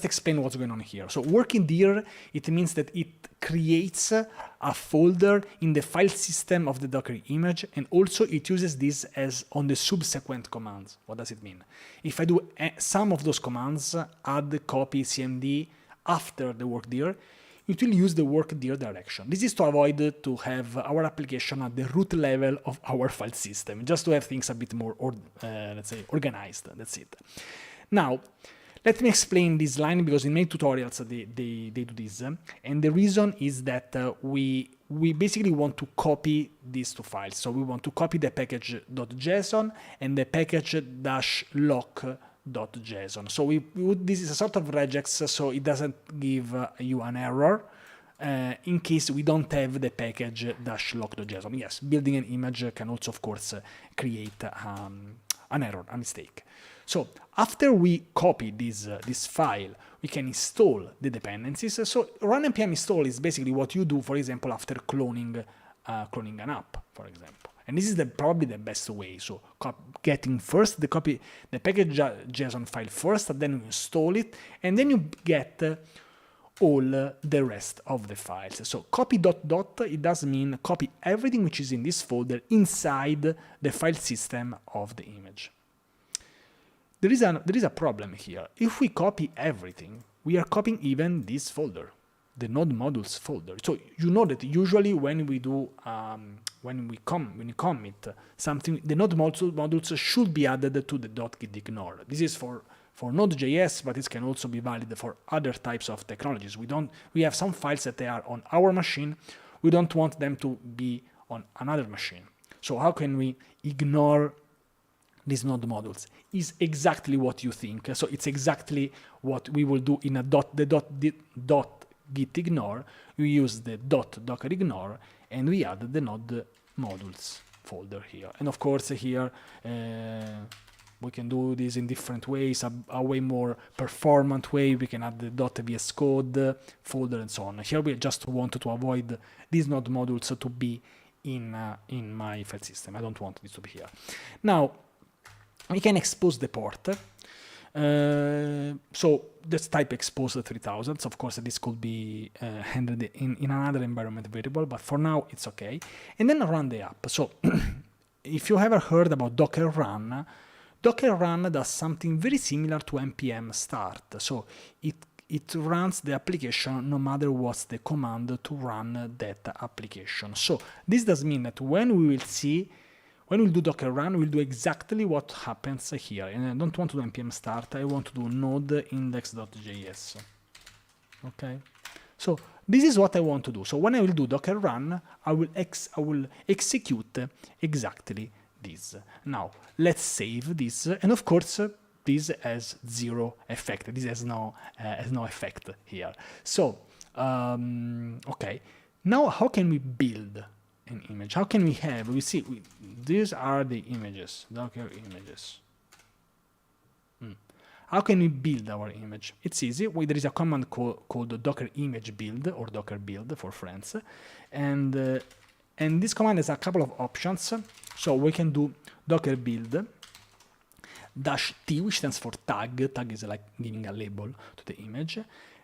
explain what's going on here. So working dir, it means that it creates a folder in the file system of the Docker image, and also it uses this as on the subsequent commands. What does it mean? If I do some of those commands, add, copy, cmd, after the work dir, it will use the work dir direction. This is to avoid to have our application at the root level of our file system, just to have things a bit more, let's say, organized. That's it. Now, let me explain this line, because in many tutorials they do this, and the reason is that we basically want to copy these two files. So we want to copy the package.json and the package-lock.json. So this is a sort of regex, so it doesn't give you an error in case we don't have the package-lock.json. Yes, building an image can also, of course, create an error, a mistake. So after we copy this file, we can install the dependencies. So run npm install is basically what you do, for example, after cloning an app, for example. And this is probably the best way. So getting first the package.json file first, then you install it, and then you get all the rest of the files. So copy ... it does mean copy everything which is in this folder inside the file system of the image. There is a problem here. If we copy everything, we are copying even this folder, the node modules folder. So you know that usually when we do when we commit something, the node modules should be added to the .gitignore. This is for Node.js, but this can also be valid for other types of technologies. We have some files that they are on our machine. We don't want them to be on another machine. So how can we ignore these node modules? Is exactly what you think. So it's exactly what we will do in the .gitignore. We use the .dockerignore, and we add the node modules folder here. And of course here we can do this in different ways, a way more performant way. We can add the .vscode folder and so on. Here we just want to avoid these node modules to be in my file system. I don't want this to be here. Now, we can expose the port. So let's type expose 3000. Of course, this could be handled in another environment variable, but for now it's okay. And then run the app. So if you ever heard about Docker Run does something very similar to npm start. So it runs the application no matter what's the command to run that application. So this does mean that when we do Docker Run, we'll do exactly what happens here. And I don't want to do npm start, I want to do node index.js. Okay? So this is what I want to do. So when I will do Docker Run, I will execute exactly this. Now, let's save this. And of course, this has zero effect. This has no effect here. So, okay. Now, how can we build an image? How can we have, these are the images, Docker images. How can we build our image? It's easy. There is a command called docker image build, or docker build for friends. And this command has a couple of options. So we can do docker build -t, which stands for tag. Tag is like giving a label to the image.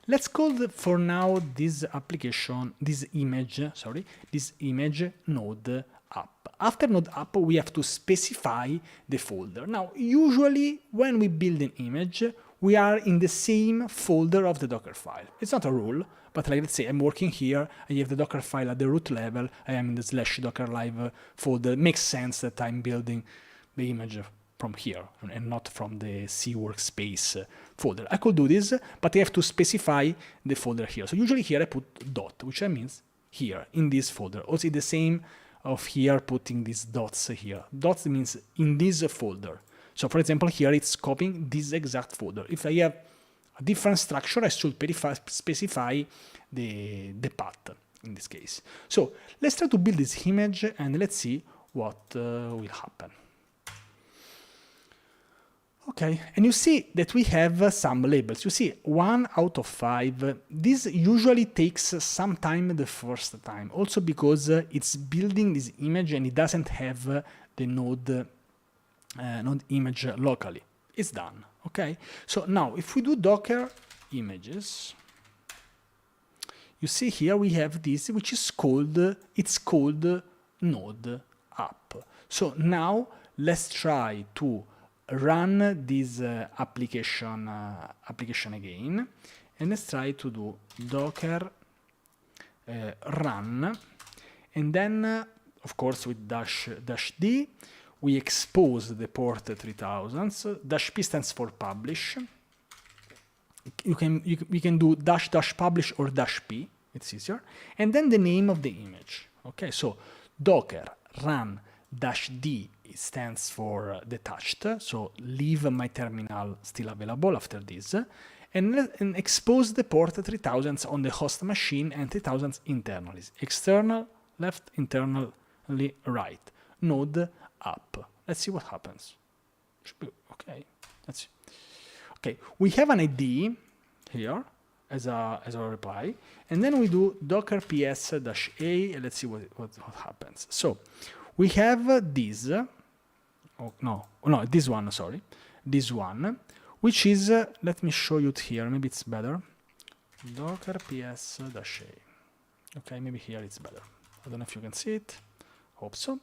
Let's call for now this image node app. After node app, we have to specify the folder. Now, usually when we build an image, we are in the same folder of the Docker file. It's not a rule, but like, let's say I'm working here, I have the Docker file at the root level, I am in the /dockerlive folder. It makes sense that I'm building the image from here and not from the C workspace folder. I could do this, but I have to specify the folder here. So usually here I put dot, which means here in this folder. Also the same of here putting these dots here. Dots means in this folder. So for example, here it's copying this exact folder. If I have a different structure, I should specify the path in this case. So let's try to build this image and let's see what will happen. Okay, and you see that we have some labels. You see 1 out of 5. This usually takes some time the first time, also because it's building this image and it doesn't have the node image locally. It's done. Okay, so now if we do Docker images, you see here we have this, which is called node app. So now let's try to run this application again, and let's try to do Docker run, and then of course with dash d we expose the port 3000. Dash p stands for publish. We can do dash publish or dash p, it's easier, and then the name of the image. Okay, so Docker run dash d stands for detached, so leave my terminal still available after this, and expose the port 3000 on the host machine and 3000 internally. External left, internally right. Node app. Let's see what happens. Should be okay. Let's see. Okay, we have an ID here as a reply, and then we do docker ps -a, and let's see what happens. So we have this. Oh no, this one. Sorry, this one, which is let me show you it here. Maybe it's better. Docker ps -a. Okay, maybe here it's better. I don't know if you can see it. Hope so.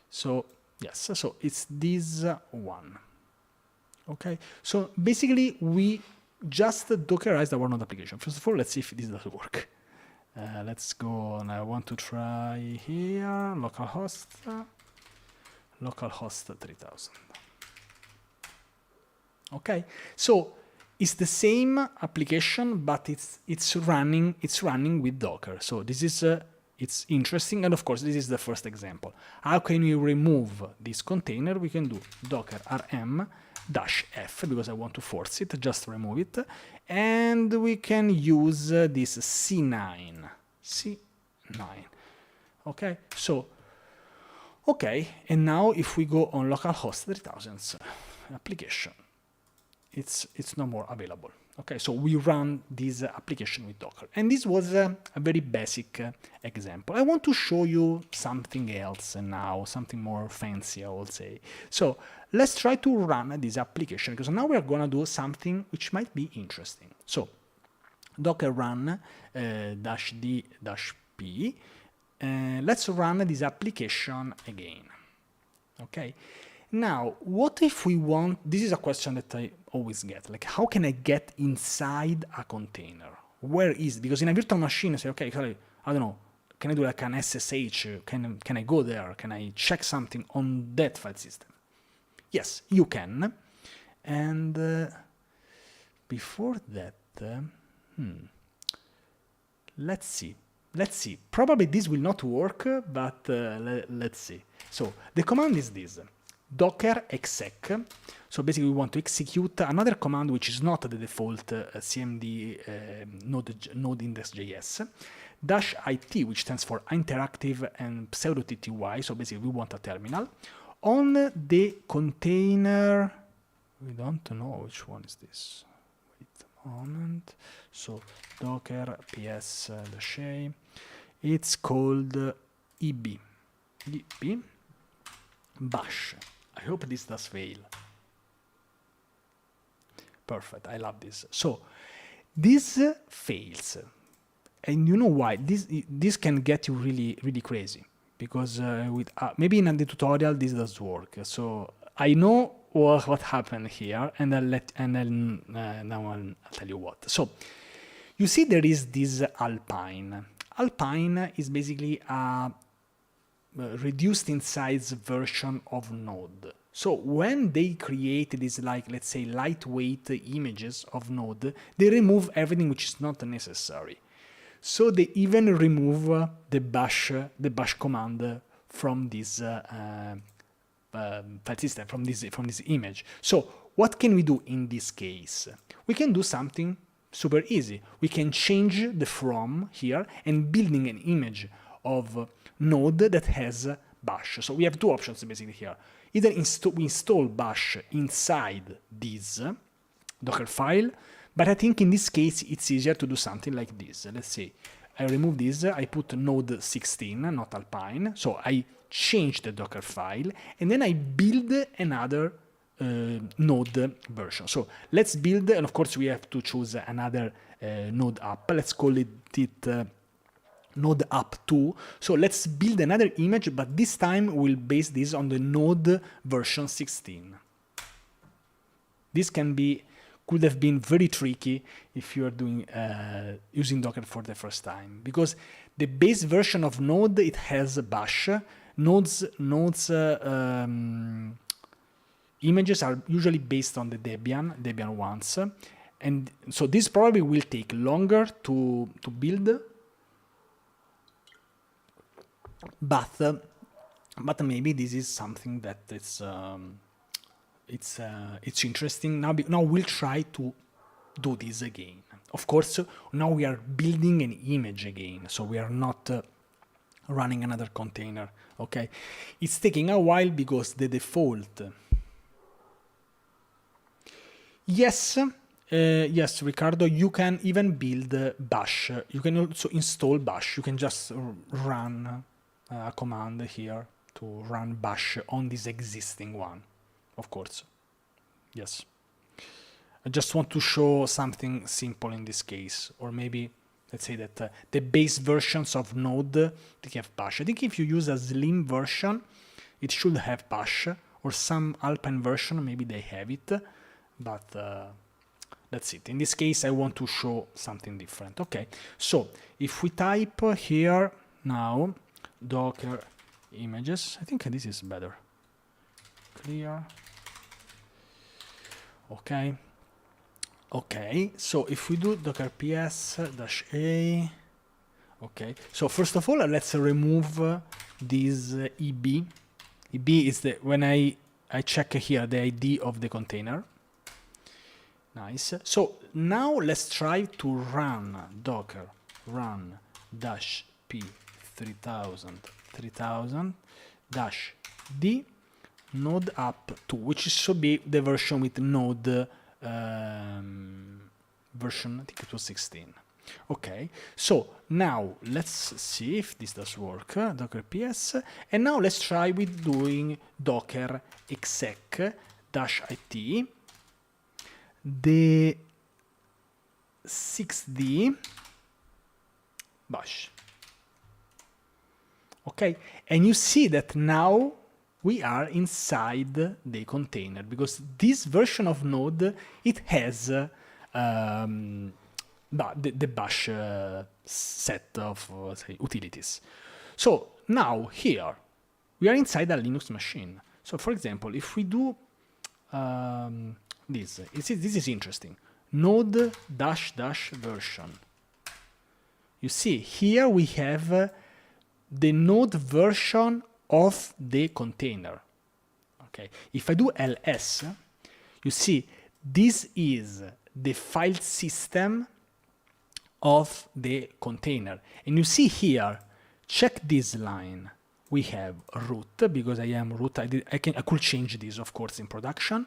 So yes, so it's this one. Okay, so basically we just dockerized our node application. First of all, let's see if this does work. Let's go, and I want to try here localhost 3000. Okay, so it's the same application, but it's running with Docker. So this is it's interesting, and of course this is the first example. How can we remove this container? We can do docker rm -f, because I want to force it, just remove it, and we can use this C9. Okay, so okay, and now if we go on localhost 3000 application, it's no more available. Okay, so we run this application with Docker, and this was a very basic example. I want to show you something else now, something more fancy, I will say. So let's try to run this application, because now we are going to do something which might be interesting. So docker run -d -p. Let's run this application again. Okay. Now, what if we want, this is a question that I always get, like how can I get inside a container? Where is it? Because in a virtual machine, I say, okay, I don't know, can I do like an SSH? Can I go there? Can I check something on that file system? Yes, you can. And before that, let's see. Probably this will not work, but let's see. So the command is this. Docker exec. So basically we want to execute another command which is not the default cmd node index.js, -it, which stands for interactive and pseudo tty. So basically we want a terminal on the container. We don't know which one is this. Wait a moment. So docker ps -a, it's called eb bash. I hope this does fail. Perfect, I love this. So this fails, and you know why? This can get you really crazy, because with maybe in the tutorial this does work. So I know what happened here, and now I'll tell you what. So you see there is this Alpine. Alpine is basically a reduced in size version of Node. So when they create these, like, let's say, lightweight images of Node, they remove everything which is not necessary. So they even remove the bash command from this file system, from this image. So what can we do in this case? We can do something super easy. We can change the from here and building an image of node that has bash. So we have two options basically here. Either we install bash inside this Docker file, but I think in this case it's easier to do something like this. Let's say I remove this, I put node 16, not Alpine, so I change the Docker file, and then I build another node version. So let's build, and of course we have to choose another node app. Let's call it node app 2. So let's build another image, but this time we'll base this on the node version 16. This could have been very tricky if you are doing using Docker for the first time, because the base version of Node, it has bash. Node's images are usually based on the Debian ones, and so this probably will take longer to build, but maybe this is something that it's interesting. Now we'll try to do this again. Of course, now we are building an image again, so we are not running another container. Okay, it's taking a while because the default. Yes, Ricardo, you can even build bash. You can also install bash. You can just run a command here to run bash on this existing one. Of course, yes. I just want to show something simple in this case, or maybe let's say that the base versions of Node, they have bash. I think if you use a Slim version, it should have bash, or some Alpine version, maybe they have it, but that's it. In this case, I want to show something different. Okay, so if we type here now Docker images, I think this is better. Clear. Okay, so if we do docker ps-a, okay, so first of all, let's remove this eb. eb is when I check here the ID of the container. Nice. So now let's try to run docker run -p 3000 -d node app 2, which should be the version with node version, I think it was 16. Okay, so now let's see if this does work. Docker ps, and now let's try with doing docker exec-it the 6d bash. Okay, and you see that now we are inside the container, because this version of Node, it has the bash set of say, utilities. So now here, we are inside a Linux machine. So for example, if we do this is interesting. Node -- version. You see, here we have the Node version of the container. Okay, if I do ls, you see this is the file system of the container, and you see here, check this line, we have root, because I am root. I could change this, of course, in production.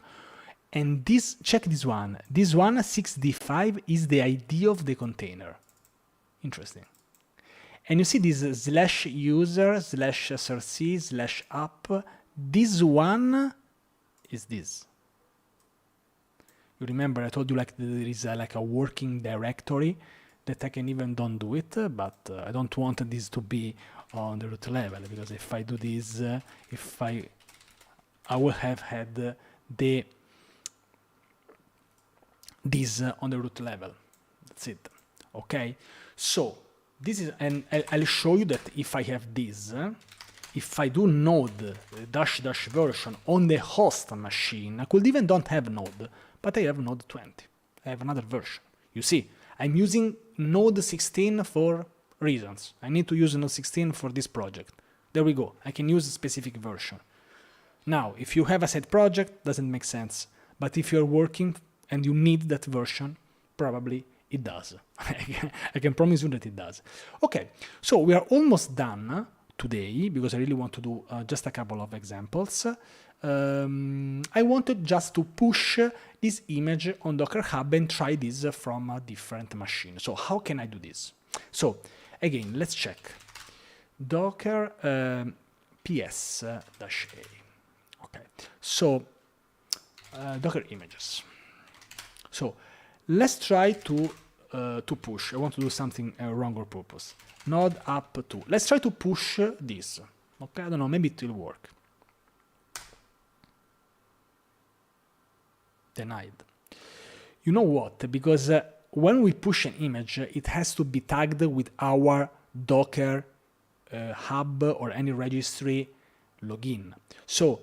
And this, check this one 6d5 is the ID of the container. Interesting. And you see this /user/src/app. This one is this. You remember I told you like there is like a working directory that I can even don't do it, but I don't want this to be on the root level, because if I do this, I will have had this on the root level. That's it. Okay. So this is, and I'll show you that if I have this, if I do node -- version on the host machine, I could even don't have node, but I have node 20. I have another version. You see, I'm using node 16 for reasons. I need to use node 16 for this project. There we go. I can use a specific version. Now, if you have a side project, doesn't make sense. But if you're working and you need that version, probably it does. I can promise you that it does. Okay, so we are almost done today because I really want to do just a couple of examples. I wanted just to push this image on Docker Hub and try this from a different machine. So how can I do this? So again, let's check. Docker ps-a. Okay, so Docker images. So let's try to push. I want to do something wrong or purpose. Node up to. Let's try to push this. Okay, I don't know, maybe it will work. Denied. You know what? Because when we push an image, it has to be tagged with our Docker hub or any registry login. So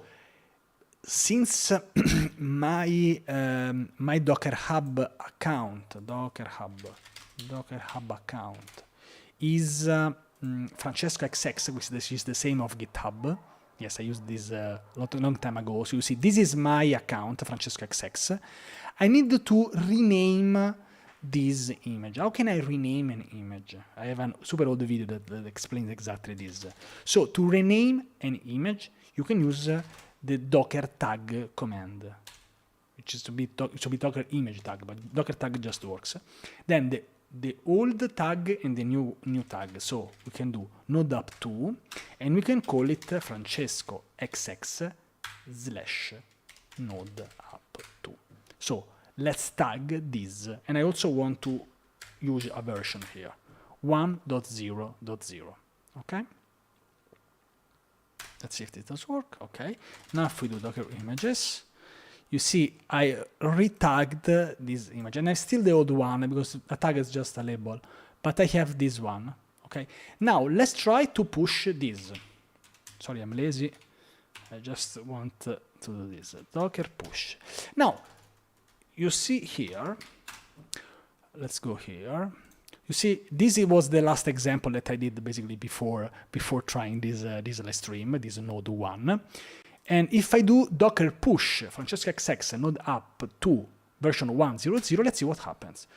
since my Docker Hub account is Francesco XX, which is the same of GitHub. Yes, I used this a long time ago. So you see, this is my account, Francesco XX. I need to rename this image. How can I rename an image? I have a super old video that explains exactly this. So to rename an image, you can use the docker tag command, which is to be docker image tag, but docker tag just works. Then the old tag and the new tag. So we can do node up to, and we can call it Francesco XX / node up to. So let's tag this, and I also want to use a version here, 1.0.0. Okay. Let's see if it does work. Okay. Now if we do Docker images, you see I retagged this image, and I still the old one because a tag is just a label, but I have this one. Okay. Now let's try to push this. Sorry, I'm lazy. I just want to do this. Docker push. Now you see here. Let's go here. You see, this was the last example that I did basically before trying this live stream, this node 1. And if I do docker push Francesco XX node up to version 1.0.0, let's see what happens.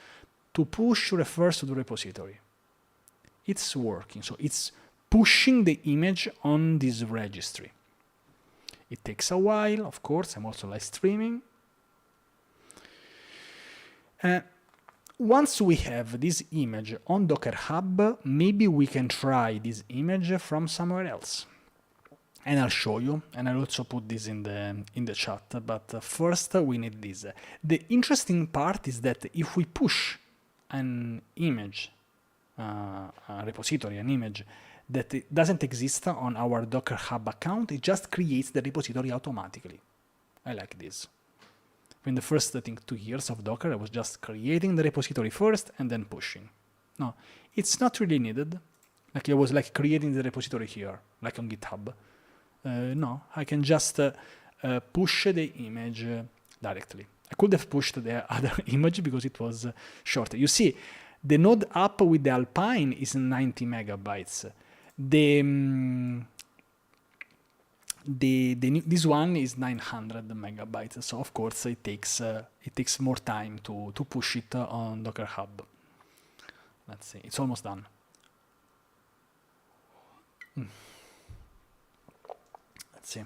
To push refers to the repository. It's working, so it's pushing the image on this registry. It takes a while, of course. I'm also live streaming. Once we have this image on Docker Hub, maybe we can try this image from somewhere else. And I'll show you, and I'll also put this in the chat, but first we need this. The interesting part is that if we push an image, a repository, an image that it doesn't exist on our Docker Hub account, it just creates the repository automatically. I like this. In the first, I think, 2 years of Docker, I was just creating the repository first and then pushing. No, it's not really needed. Like I was like creating the repository here, like on GitHub. No, I can just push the image directly. I could have pushed the other image because it was shorter. You see, the node up with the Alpine is 90 megabytes. This one is 900 megabytes, so of course it takes more time to push it on Docker Hub. Let's see, it's almost done. Let's see.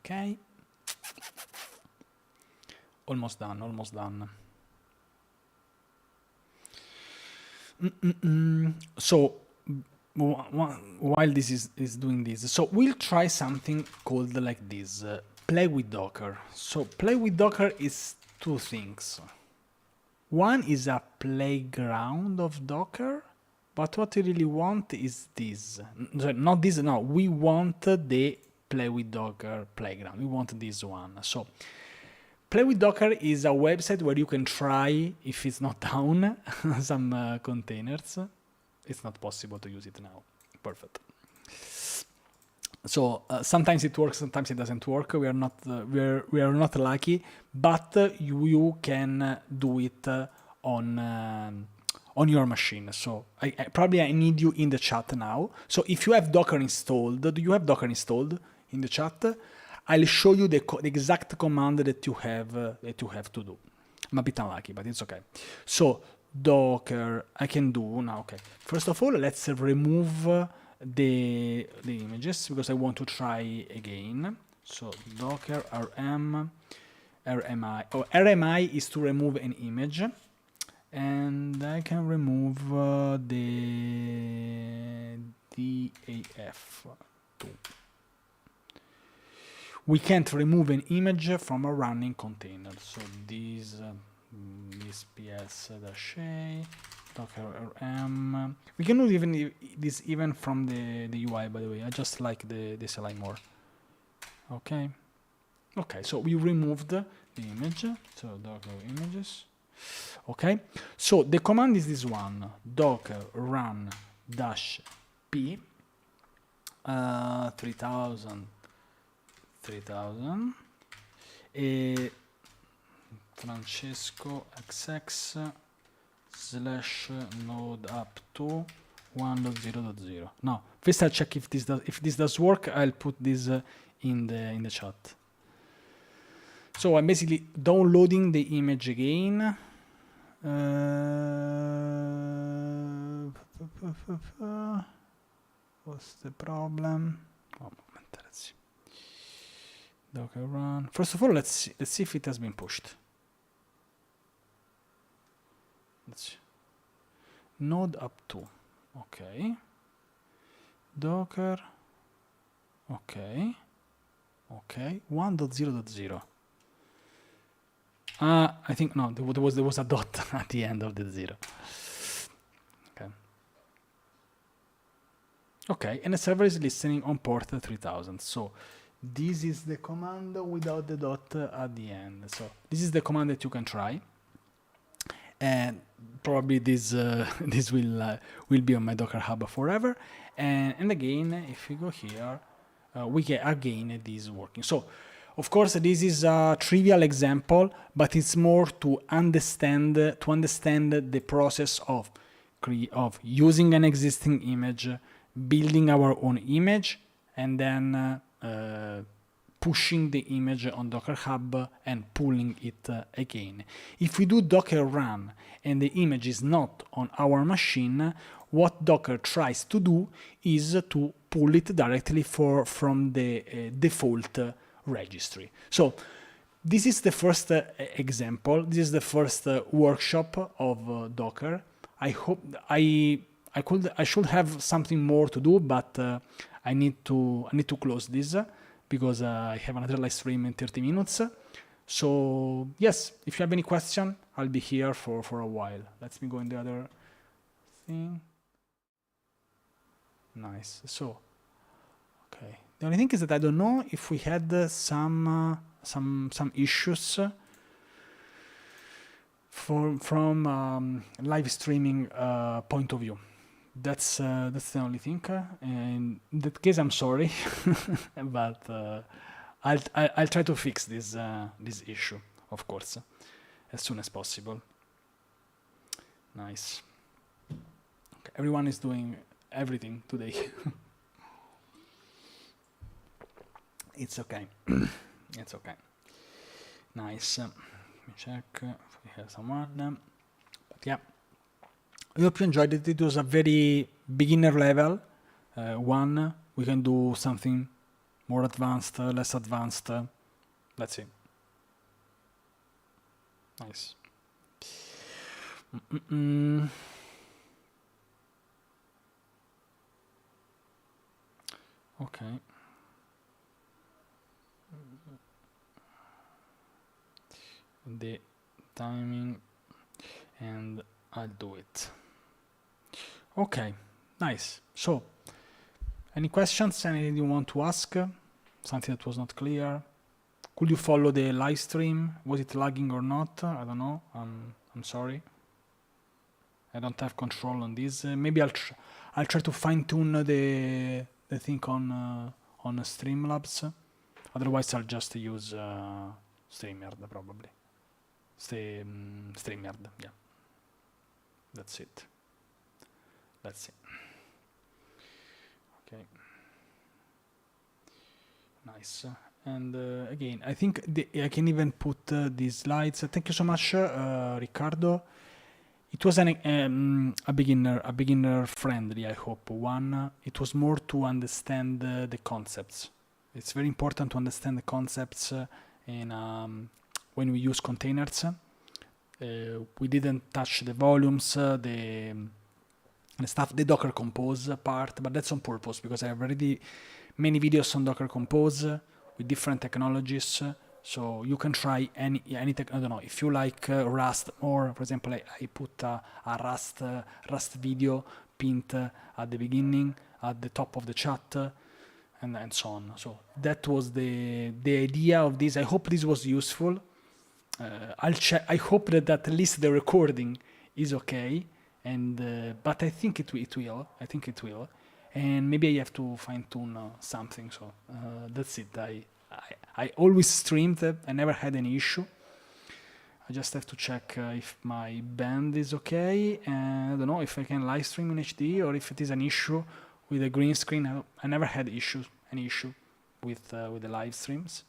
Okay. Almost done, almost done. So while this is doing this, so we'll try something called like this, play with Docker. So play with Docker is two things. One is a playground of Docker, but what we really want is this. Not this, no, we want the play with Docker playground. We want this one. So Play with Docker is a website where you can try, if it's not down, some containers. It's not possible to use it now. Perfect. So sometimes it works, sometimes it doesn't work. We are not lucky, but you can do it on your machine. So I probably need you in the chat now. So if you have Docker installed, do you have Docker installed in the chat? I'll show you the exact command that you have to do. I'm a bit unlucky, but it's okay. So Docker, I can do now. Okay. First of all, let's remove the images because I want to try again. So Docker rm RMI. Oh, RMI is to remove an image, and I can remove the DAF too. We can't remove an image from a running container. So this ps-a docker rm. We can do this even from the UI, by the way. I just like the CLI more. Okay. Okay, so we removed the image. So docker images. Okay. So the command is this one: docker run -p 3000 Francesco XX / node up to 1.0.0. Now, first I'll check if this does work. I'll put this in the chat. So I'm basically downloading the image again. What's the problem? Oh, moment, let's see. Docker run. First of all, let's see if it has been pushed. Let's see. Node up to. Okay. Docker. Okay. Okay. 1.0.0. I think no. There was a dot at the end of the 0. Okay. Okay, and the server is listening on port 3000. So this is the command without the dot at the end. So this is the command that you can try, and probably this this will be on my Docker Hub forever. And again, if we go here, we get again this working. So of course this is a trivial example, but it's more to understand the process of using an existing image, building our own image, and then pushing the image on Docker Hub and pulling it again. If we do Docker run and the image is not on our machine, what Docker tries to do is to pull it directly from the default registry. So this is the first example. This is the first workshop of Docker. I hope I should have something more to do, but I need to close this because I have another live stream in 30 minutes. So yes, if you have any question, I'll be here for a while. Let me go in the other thing. Nice. So okay. The only thing is that I don't know if we had some issues from live streaming point of view. That's the only thing. In that case, I'm sorry, but I'll try to fix this issue, of course, as soon as possible. Nice. Okay, everyone is doing everything today. It's okay. It's okay. Nice. Let me check if we have someone. But yeah. I hope you enjoyed it. It was a very beginner level one. We can do something more advanced, less advanced. Let's see. Nice. Okay. The timing, and I'll do it. Okay, nice. So, any questions? Anything you want to ask? Something that was not clear? Could you follow the live stream? Was it lagging or not? I don't know. I'm sorry. I don't have control on this. Maybe I'll try to fine tune the thing on Streamlabs. Otherwise, I'll just use StreamYard probably. StreamYard, yeah. That's it. Let's see. Okay. Nice. And again, I think I can even put these slides. Thank you so much, Riccardo. It was a beginner friendly, I hope one. It was more to understand the concepts. It's very important to understand the concepts when we use containers. We didn't touch the volumes, the stuff, the Docker Compose part, but that's on purpose because I have already many videos on Docker Compose with different technologies. So you can try any tech. I don't know if you like Rust, or for example, I put a Rust video pinned at the beginning, at the top of the chat, and so on. So that was the idea of this. I hope this was useful. I'll check. I hope that at least the recording is okay, and but I think it will. I think it will, and maybe I have to fine tune something. So that's it. I always streamed. I never had any issue. I just have to check if my band is okay. And I don't know if I can live stream in HD or if it is an issue with the green screen. I never had any issue with the live streams.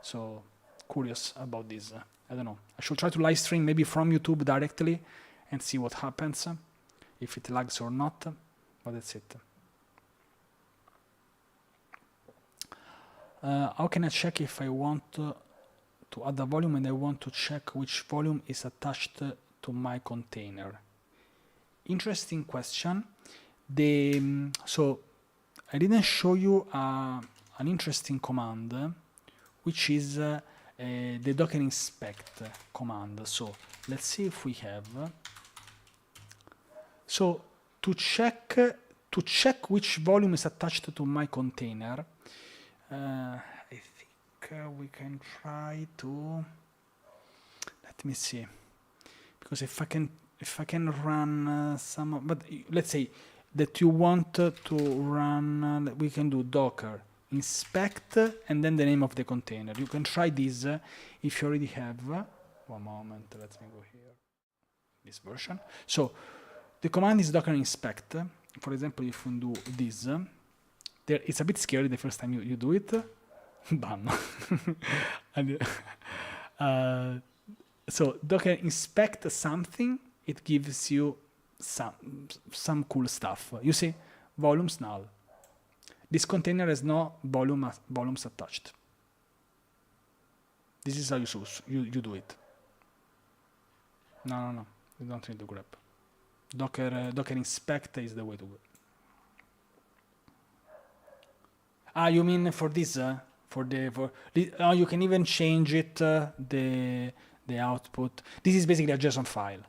So curious about this. I don't know. I should try to live stream maybe from YouTube directly and see what happens, if it lags or not. But that's it. How can I check if I want to add a volume and I want to check which volume is attached to my container? Interesting question. So I didn't show you an interesting command, which is the docker inspect command. So let's see if we have. So to check which volume is attached to my container, I think we can try to. Let me see, because if I can run some, but let's say that you want to run, we can do docker inspect and then the name of the container. You can try this if you already have. One moment, let me go here. This version. So the command is docker inspect. For example, if we do this. It's a bit scary the first time you do it. Bam. So docker inspect something, it gives you some cool stuff. You see, volumes null. This container has no volumes attached. This is how you do it. No. You don't need to grab. Docker inspect is the way to go. You mean for this? You can even change it, the output. This is basically a JSON file.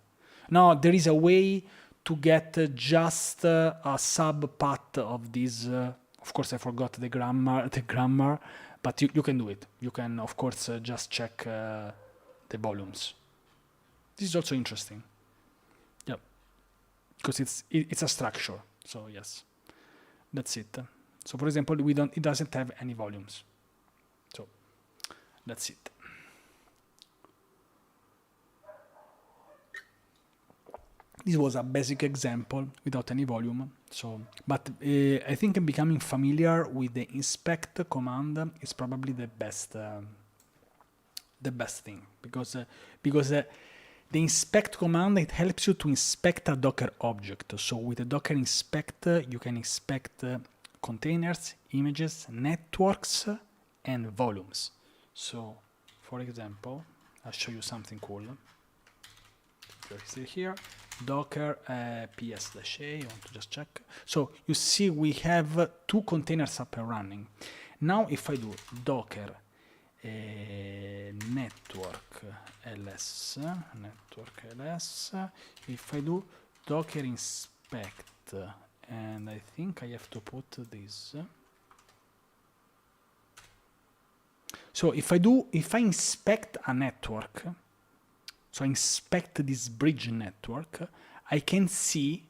No, there is a way to get just a sub path of this. Of course, I forgot the grammar, but you can do it. You can, of course, just check the volumes. This is also interesting. Yeah, because it's a structure. So yes, that's it. So for example, it doesn't have any volumes. So that's it. This was a basic example without any volume. So, but I think becoming familiar with the inspect command is probably the best thing, because the inspect command, it helps you to inspect a Docker object. So with the Docker inspect, you can inspect containers, images, networks, and volumes. So, for example, I'll show you something cool. You're still here. Docker ps-a, I want to just check. So you see we have two containers up and running. Now if I do docker network ls, if I do docker inspect, and I think I have to put this. So if I inspect a network, so I inspect this bridge network, I can see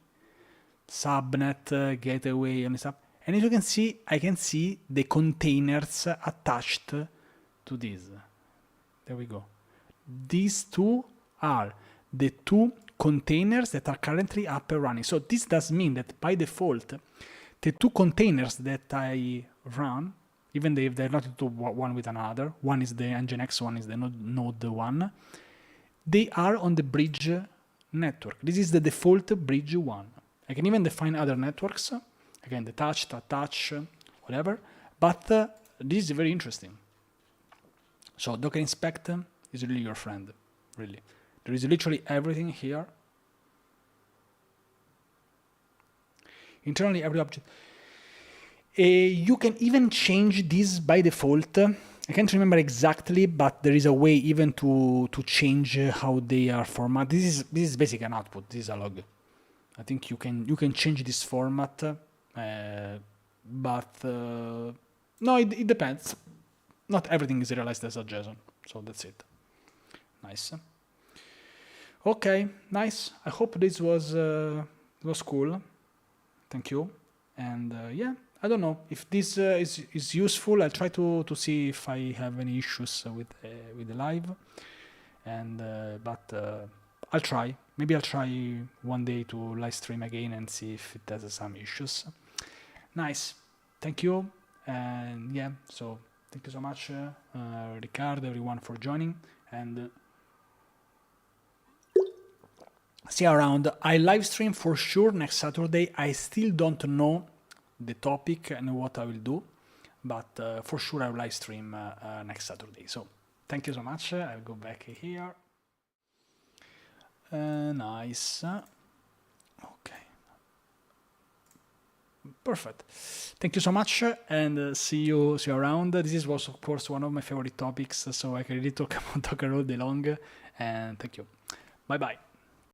subnet, gateway, and stuff. And as you can see, I can see the containers attached to this. There we go. These two are the two containers that are currently up and running. So this does mean that by default, the two containers that I run, even if they're not one with another, one is the Nginx, one is the Node one, they are on the bridge network. This is the default bridge one. I can even define other networks, again, the touch, whatever, but this is very interesting. So Docker inspect is really your friend, really. There is literally everything here. Internally, every object. You can even change this by default. I can't remember exactly, but there is a way even to change how they are formatted. This is basically an output. This is a log. I think you can change this format, but no, it depends. Not everything is realized as a JSON, so that's it. Nice. Okay, nice. I hope this was cool. Thank you. And yeah, I don't know if this is useful. I'll try to see if I have any issues with the live, and but I'll try. Maybe I'll try one day to live stream again and see if it has some issues. Nice. Thank you. And yeah, so thank you so much, Ricardo, everyone for joining, and see you around. I live stream for sure next Saturday. I still don't know the topic and what I will do, but for sure I will live stream next Saturday. So thank you so much. I'll go back here. Nice. Okay. Perfect. Thank you so much, and see you around. This was of course one of my favorite topics, so I can really talk about Docker all day long. And thank you. Bye bye.